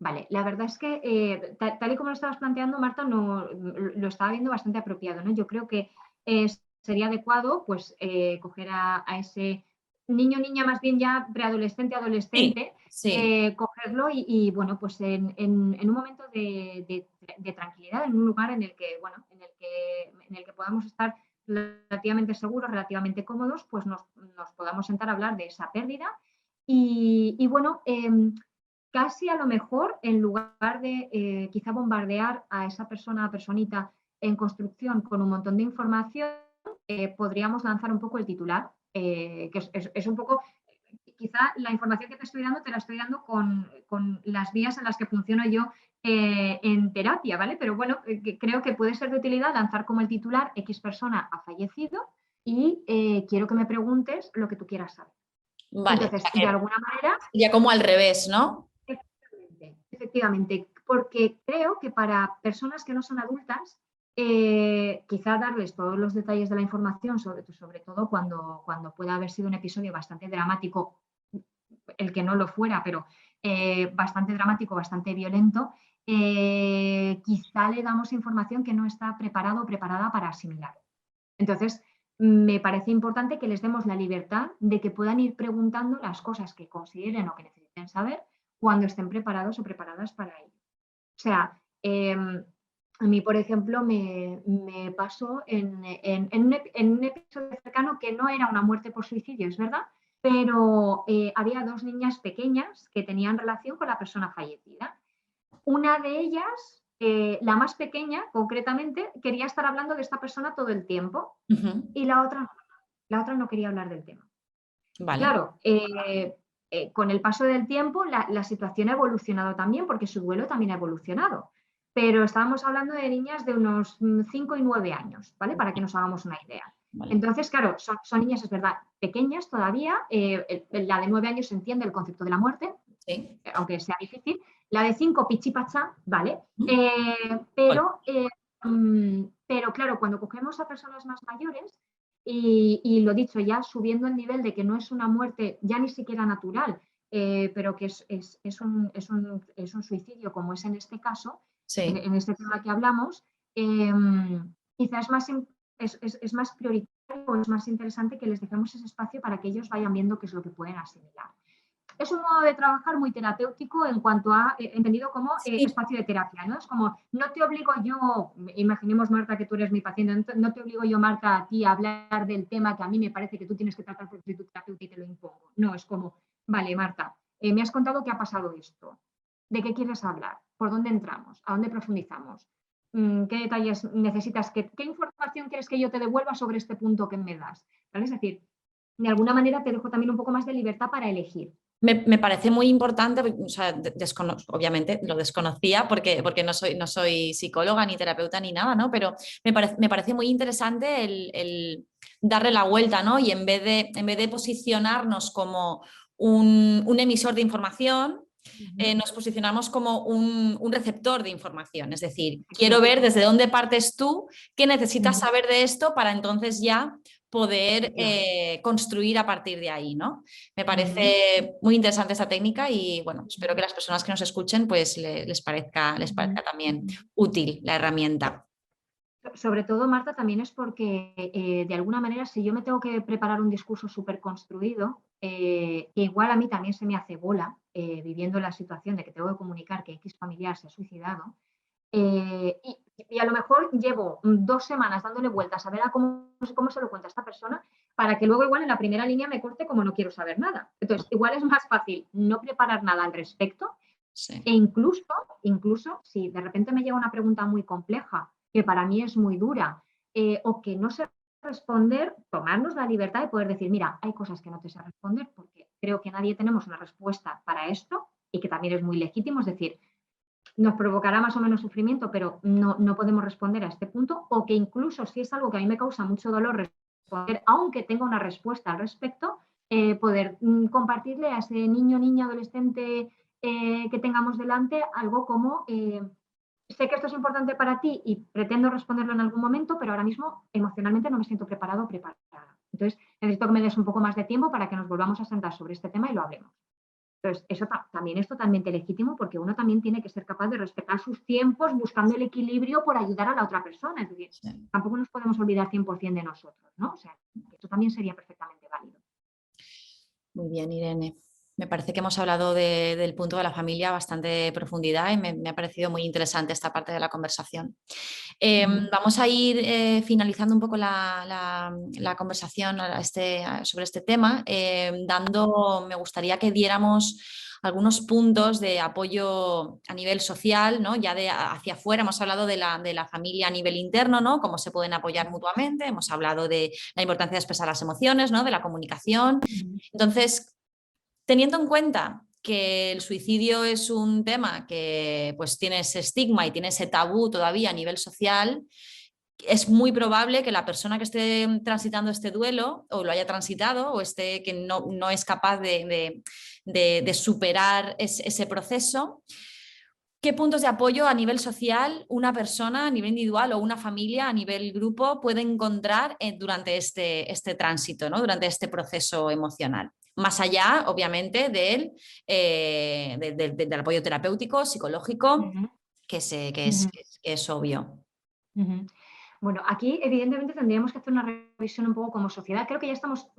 Vale, la verdad es que tal y como lo estabas planteando, Marta, no, lo estaba viendo bastante apropiado, ¿no? Yo creo que sería adecuado pues coger a ese niño, niña, más bien ya preadolescente, adolescente, Sí. cogerlo bueno, pues en un momento de tranquilidad, en un lugar en el que, bueno, en el que podamos estar relativamente seguros, relativamente cómodos, pues nos podamos sentar a hablar de esa pérdida y bueno, casi a lo mejor, en lugar de quizá bombardear a esa personita en construcción con un montón de información, podríamos lanzar un poco el titular, que es un poco, quizá la información que te estoy dando, te la estoy dando con las vías en las que funciono yo en terapia, ¿vale? Pero bueno, creo que puede ser de utilidad lanzar como el titular X persona ha fallecido y quiero que me preguntes lo que tú quieras saber. Vale, o Entonces, sea de que alguna manera, sería como al revés, ¿no? efectivamente, porque creo que para personas que no son adultas, quizá darles todos los detalles de la información, sobre todo cuando pueda haber sido un episodio bastante dramático, el que no lo fuera, pero bastante dramático, bastante violento, quizá le damos información que no está preparado o preparada para asimilar. Entonces, me parece importante que les demos la libertad de que puedan ir preguntando las cosas que consideren o que necesiten saber cuando estén preparados o preparadas para ello. O sea, a mí, por ejemplo, me pasó en un episodio cercano que no era una muerte por suicidio, es verdad, pero había dos niñas pequeñas que tenían relación con la persona fallecida. Una de ellas, la más pequeña concretamente, quería estar hablando de esta persona todo el tiempo y la otra no quería hablar del tema. Vale. Claro, con el paso del tiempo la situación ha evolucionado también porque su duelo también ha evolucionado. Pero estábamos hablando de niñas de unos 5 y 9 años, ¿vale? Para que nos hagamos una idea. Vale. Entonces, claro, son niñas, es verdad, pequeñas todavía. La de 9 años entiende el concepto de la muerte, Sí. aunque sea difícil. La de 5, pichipacha, ¿vale? Pero claro, cuando cogemos a personas más mayores, y lo dicho, ya subiendo el nivel de que no es una muerte ya ni siquiera natural, pero que es un suicidio, como es en este caso, Sí. en este tema que hablamos, quizás es más prioritario o es más interesante que les dejemos ese espacio para que ellos vayan viendo qué es lo que pueden asimilar. Es un modo de trabajar muy terapéutico en cuanto a, entendido como Sí. espacio de terapia, ¿no? Es como, no te obligo yo, imaginemos, Marta, que tú eres mi paciente, no te obligo yo, Marta, a ti a hablar del tema que a mí me parece que tú tienes que tratar porque soy tu terapeuta y te lo impongo. No, es como, vale, Marta, me has contado que ha pasado esto. ¿De qué quieres hablar? ¿Por dónde entramos? ¿A dónde profundizamos? ¿Qué detalles necesitas? ¿Qué información quieres que yo te devuelva sobre este punto que me das? ¿Vale? Es decir, de alguna manera te dejo también un poco más de libertad para elegir. Me parece muy importante, o sea, obviamente lo desconocía porque no soy psicóloga ni terapeuta ni nada, ¿no? Pero me parece muy interesante el darle la vuelta, ¿no? Y en vez de posicionarnos como un emisor de información, nos posicionamos como un receptor de información. Es decir, quiero ver desde dónde partes tú, qué necesitas saber de esto para entonces ya poder construir a partir de ahí, ¿no? Me parece muy interesante esta técnica y bueno, espero que las personas que nos escuchen pues les parezca también útil la herramienta. Sobre todo, Marta, también es porque de alguna manera si yo me tengo que preparar un discurso súper construido, que igual a mí también se me hace bola, viviendo la situación de que tengo que comunicar que X familiar se ha suicidado, y a lo mejor llevo 2 semanas dándole vueltas a ver cómo se lo cuenta esta persona para que luego igual en la primera línea me corte como no quiero saber nada. Entonces, igual es más fácil no preparar nada al respecto Sí. e incluso si de repente me llega una pregunta muy compleja que para mí es muy dura o que no sé responder, tomarnos la libertad de poder decir, mira, hay cosas que no te sé responder porque creo que nadie tenemos una respuesta para esto y que también es muy legítimo, es decir, nos provocará más o menos sufrimiento, pero no podemos responder a este punto, o que incluso si es algo que a mí me causa mucho dolor responder, aunque tenga una respuesta al respecto, poder compartirle a ese niño, niña, adolescente que tengamos delante algo como sé que esto es importante para ti y pretendo responderlo en algún momento, pero ahora mismo emocionalmente no me siento preparado o preparada. Entonces, necesito que me des un poco más de tiempo para que nos volvamos a sentar sobre este tema y lo hablemos. Entonces, eso también es totalmente legítimo porque uno también tiene que ser capaz de respetar sus tiempos buscando el equilibrio por ayudar a la otra persona. Es decir, tampoco nos podemos olvidar 100% de nosotros, ¿no? O sea, eso también sería perfectamente válido. Muy bien, Irene. Me parece que hemos hablado del punto de la familia bastante profundidad y me ha parecido muy interesante esta parte de la conversación. Vamos a ir finalizando un poco la conversación sobre este tema, me gustaría que diéramos algunos puntos de apoyo a nivel social, ¿no? Ya hacia afuera hemos hablado de la familia a nivel interno, ¿no? Cómo se pueden apoyar mutuamente, hemos hablado de la importancia de expresar las emociones, ¿no? De la comunicación. Entonces, teniendo en cuenta que el suicidio es un tema que pues tiene ese estigma y tiene ese tabú todavía a nivel social, es muy probable que la persona que esté transitando este duelo o lo haya transitado o esté que no es capaz de superar ese proceso. ¿Qué puntos de apoyo a nivel social una persona a nivel individual o una familia a nivel grupo puede encontrar durante este tránsito, ¿no? Durante este proceso emocional? Más allá, obviamente, del apoyo terapéutico, psicológico, que es obvio. Bueno, aquí evidentemente tendríamos que hacer una revisión un poco como sociedad. Creo que ya estamos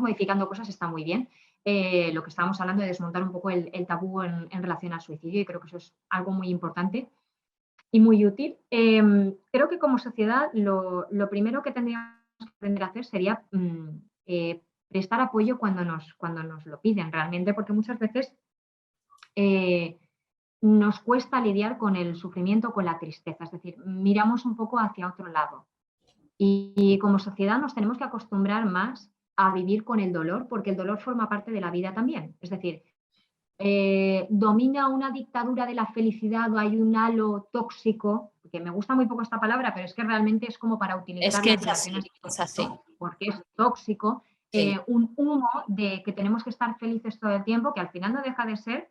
modificando cosas, está muy bien. Lo que estábamos hablando de desmontar un poco el tabú en relación al suicidio y creo que eso es algo muy importante y muy útil. Creo que como sociedad lo primero que tendríamos que aprender a hacer sería prestar apoyo cuando nos lo piden realmente, porque muchas veces nos cuesta lidiar con el sufrimiento, con la tristeza, es decir, miramos un poco hacia otro lado. Y como sociedad nos tenemos que acostumbrar más a vivir con el dolor, porque el dolor forma parte de la vida también. Es decir, domina una dictadura de la felicidad o hay un halo tóxico, que me gusta muy poco esta palabra, pero es que realmente es como para Es utilizarla que en es así, relaciones, es así. porque es tóxico, Sí. un humo de que tenemos que estar felices todo el tiempo, que al final no deja de ser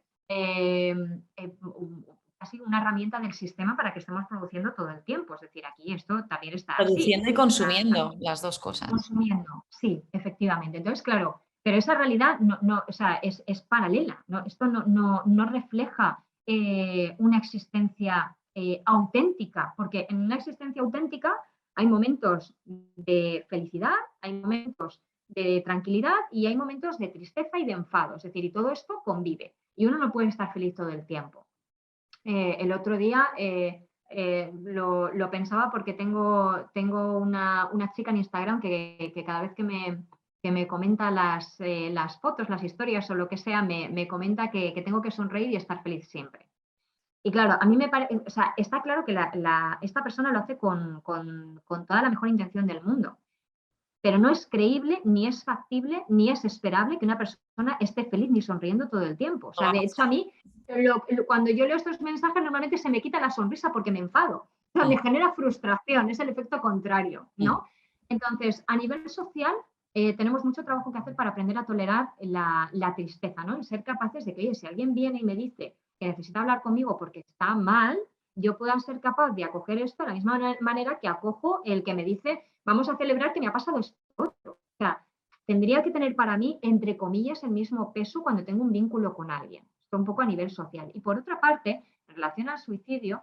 casi una herramienta del sistema para que estemos produciendo todo el tiempo. Es decir, aquí esto también está así. Produciendo y consumiendo las dos cosas. Consumiendo, sí, efectivamente. Entonces, claro, pero esa realidad o sea, es paralela, ¿no? Esto no refleja una existencia auténtica, porque en una existencia auténtica hay momentos de felicidad, hay momentos de tranquilidad y hay momentos de tristeza y de enfado, es decir, y todo esto convive y uno no puede estar feliz todo el tiempo. El otro día lo pensaba porque tengo una chica en Instagram que cada vez que me comenta las fotos, las historias o lo que sea, me comenta que tengo que sonreír y estar feliz siempre. Y claro, a mí me parece, o sea, está claro que esta persona lo hace con toda la mejor intención del mundo. pero no es creíble, ni es factible, ni es esperable que una persona esté feliz ni sonriendo todo el tiempo. O sea, de hecho, a mí, cuando yo leo estos mensajes, normalmente se me quita la sonrisa porque me enfado. O sea, me genera frustración, es el efecto contrario, ¿no? Entonces, a nivel social, tenemos mucho trabajo que hacer para aprender a tolerar la tristeza, ¿no? Y ser capaces de que, oye, si alguien viene y me dice que necesita hablar conmigo porque está mal, yo pueda ser capaz de acoger esto de la misma manera que acojo el que me dice, vamos a celebrar que me ha pasado esto otro. O sea, tendría que tener para mí, entre comillas, el mismo peso cuando tengo un vínculo con alguien. Esto un poco a nivel social. Y por otra parte, en relación al suicidio,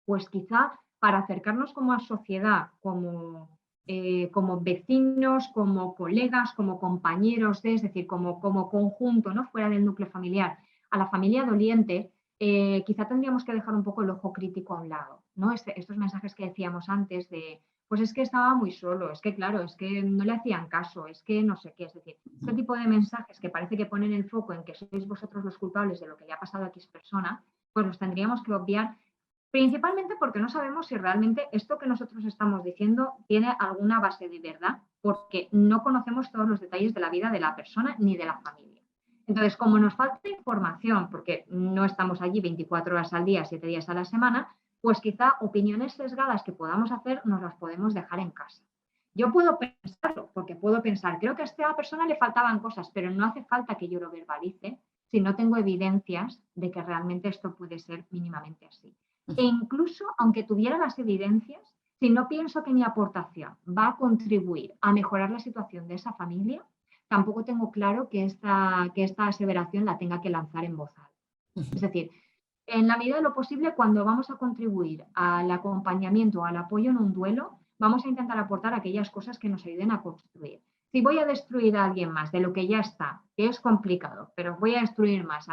pues quizá para acercarnos como a sociedad, como vecinos, como colegas, como compañeros, es decir, como conjunto, ¿no? Fuera del núcleo familiar, a la familia doliente, quizá tendríamos que dejar un poco el ojo crítico a un lado, ¿no? Estos mensajes que decíamos antes de, pues es que estaba muy solo, es que claro, es que no le hacían caso, es que no sé qué, es decir, este tipo de mensajes que parece que ponen el foco en que sois vosotros los culpables de lo que le ha pasado a X persona, pues los tendríamos que obviar. Principalmente porque no sabemos si realmente esto que nosotros estamos diciendo tiene alguna base de verdad, porque no conocemos todos los detalles de la vida de la persona ni de la familia. Entonces, como nos falta información, porque no estamos allí 24 horas al día, 7 días a la semana, pues quizá opiniones sesgadas que podamos hacer nos las podemos dejar en casa. Yo puedo pensarlo, porque puedo pensar, creo que a esta persona le faltaban cosas, pero no hace falta que yo lo verbalice si no tengo evidencias de que realmente esto puede ser mínimamente así. E incluso, aunque tuviera las evidencias, si no pienso que mi aportación va a contribuir a mejorar la situación de esa familia, tampoco tengo claro que esta aseveración la tenga que lanzar en voz alta. Es decir, en la medida de lo posible, cuando vamos a contribuir al acompañamiento o al apoyo en un duelo, vamos a intentar aportar aquellas cosas que nos ayuden a construir. Si voy a destruir a alguien más de lo que ya está, que es complicado, pero voy a destruir más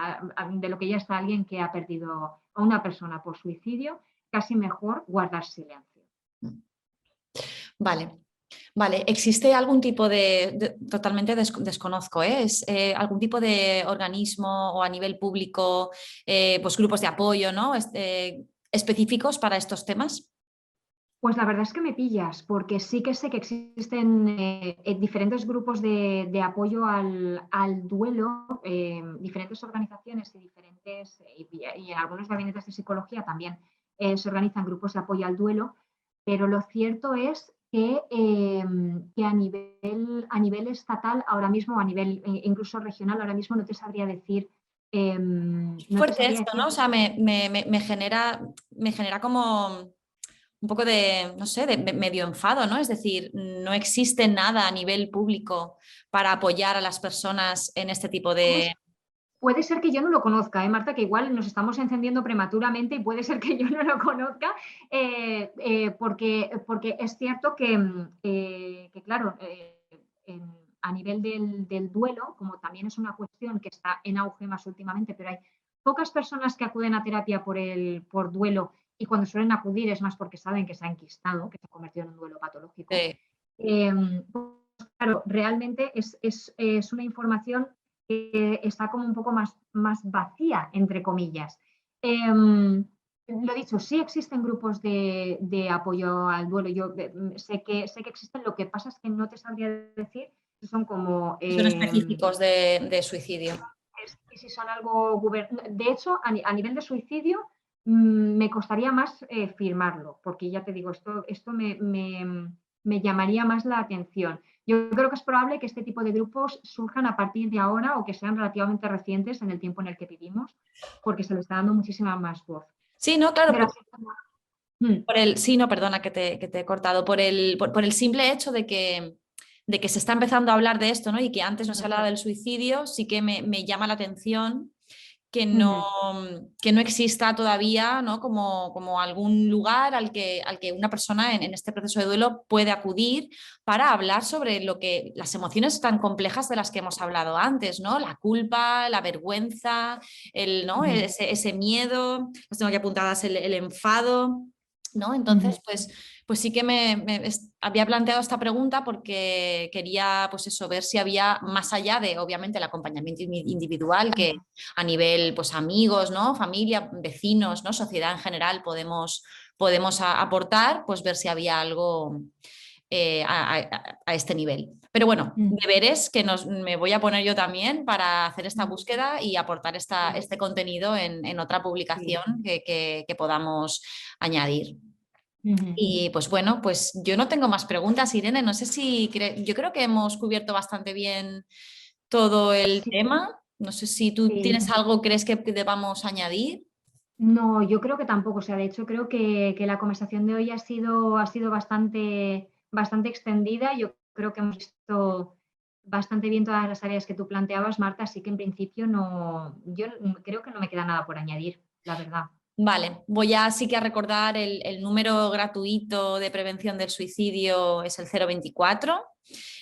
de lo que ya está alguien que ha perdido a una persona por suicidio, casi mejor guardar silencio. Vale. Vale, ¿existe algún tipo totalmente desconozco, ¿es algún tipo de organismo o a nivel público, pues grupos de apoyo, ¿no? Específicos para estos temas? Pues la verdad es que me pillas, porque sí que sé que existen diferentes grupos de apoyo al duelo, diferentes organizaciones y en algunos gabinetes de psicología también se organizan grupos de apoyo al duelo, pero lo cierto es que a nivel estatal ahora mismo, a nivel incluso regional ahora mismo, no te sabría decir. Fuerte esto, ¿no? O sea, me genera como un poco de, no sé, de medio enfado, ¿no? Es decir, no existe nada a nivel público para apoyar a las personas en este tipo de... Puede ser que yo no lo conozca, Marta, que igual nos estamos encendiendo prematuramente y puede ser que yo no lo conozca, porque es cierto que claro, a nivel del duelo, como también es una cuestión que está en auge más últimamente, pero hay pocas personas que acuden a terapia por duelo y cuando suelen acudir es más porque saben que se ha enquistado, que se ha convertido en un duelo patológico. Pues, claro, realmente es una información que está como un poco más vacía, entre comillas. Lo dicho, sí existen grupos de apoyo al duelo. Yo sé que existen, lo que pasa es que no te sabría decir si son como... son específicos de suicidio. Si son algo... De hecho, a nivel de suicidio, me costaría más firmarlo, porque ya te digo, esto me llamaría más la atención. Yo creo que es probable que este tipo de grupos surjan a partir de ahora o que sean relativamente recientes en el tiempo en el que vivimos, porque se le está dando muchísima más voz. Sí, no, claro. Sí, no, perdona que te he cortado. Por el simple hecho de que se está empezando a hablar de esto, ¿no? Y que antes no se hablaba del suicidio, sí que me llama la atención que no exista todavía, ¿no? como algún lugar al que una persona en este proceso de duelo puede acudir para hablar sobre las emociones tan complejas de las que hemos hablado antes, ¿no? La culpa, la vergüenza, ¿no? ese miedo, las tengo aquí apuntadas, el enfado, ¿no? Entonces, pues sí que había planteado esta pregunta porque quería, pues eso, ver si había, más allá de, obviamente, el acompañamiento individual, que a nivel, pues amigos, ¿no? Familia, vecinos, ¿no? Sociedad en general podemos aportar, pues ver si había algo a este nivel. Pero bueno, deberes que me voy a poner yo también para hacer esta búsqueda y aportar este contenido en otra publicación que podamos añadir. Y pues bueno, pues yo no tengo más preguntas, Irene. No sé si yo creo que hemos cubierto bastante bien todo el Sí, tema. No sé si tú sí. tienes algo, crees que debamos añadir. No, yo creo que tampoco. O sea, de hecho, creo que la conversación de hoy ha sido bastante extendida. Yo creo que hemos visto bastante bien todas las áreas que tú planteabas, Marta, así que en principio no, yo creo que no me queda nada por añadir, la verdad. Vale, voy a sí que a recordar el número gratuito de prevención del suicidio es el 024.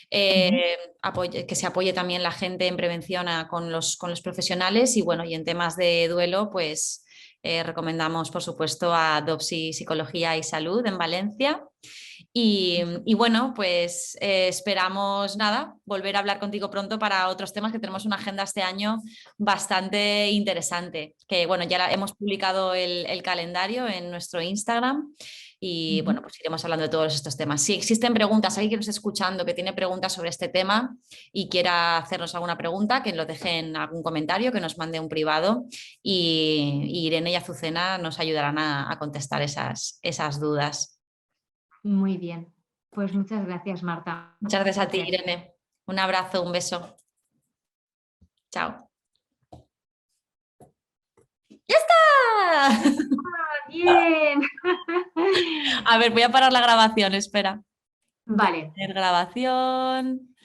Que se apoye también la gente en prevención con los profesionales y bueno, y en temas de duelo, pues recomendamos por supuesto a DOPSI Psicología y Salud en Valencia. Y bueno, pues esperamos nada, volver a hablar contigo pronto para otros temas que tenemos una agenda este año bastante interesante. Que bueno, hemos publicado el calendario en nuestro Instagram y bueno, pues iremos hablando de todos estos temas. Si existen preguntas, alguien que nos esté escuchando que tiene preguntas sobre este tema y quiera hacernos alguna pregunta, que lo deje en algún comentario, que nos mande un privado y Irene y Azucena nos ayudarán a contestar esas dudas. Muy bien. Pues muchas gracias, Marta. Muchas Un gracias a ti, placer. Irene. Un abrazo, un beso. Chao. ¡Ya está! Bien. A ver, voy a parar la grabación, espera. Vale. Grabación.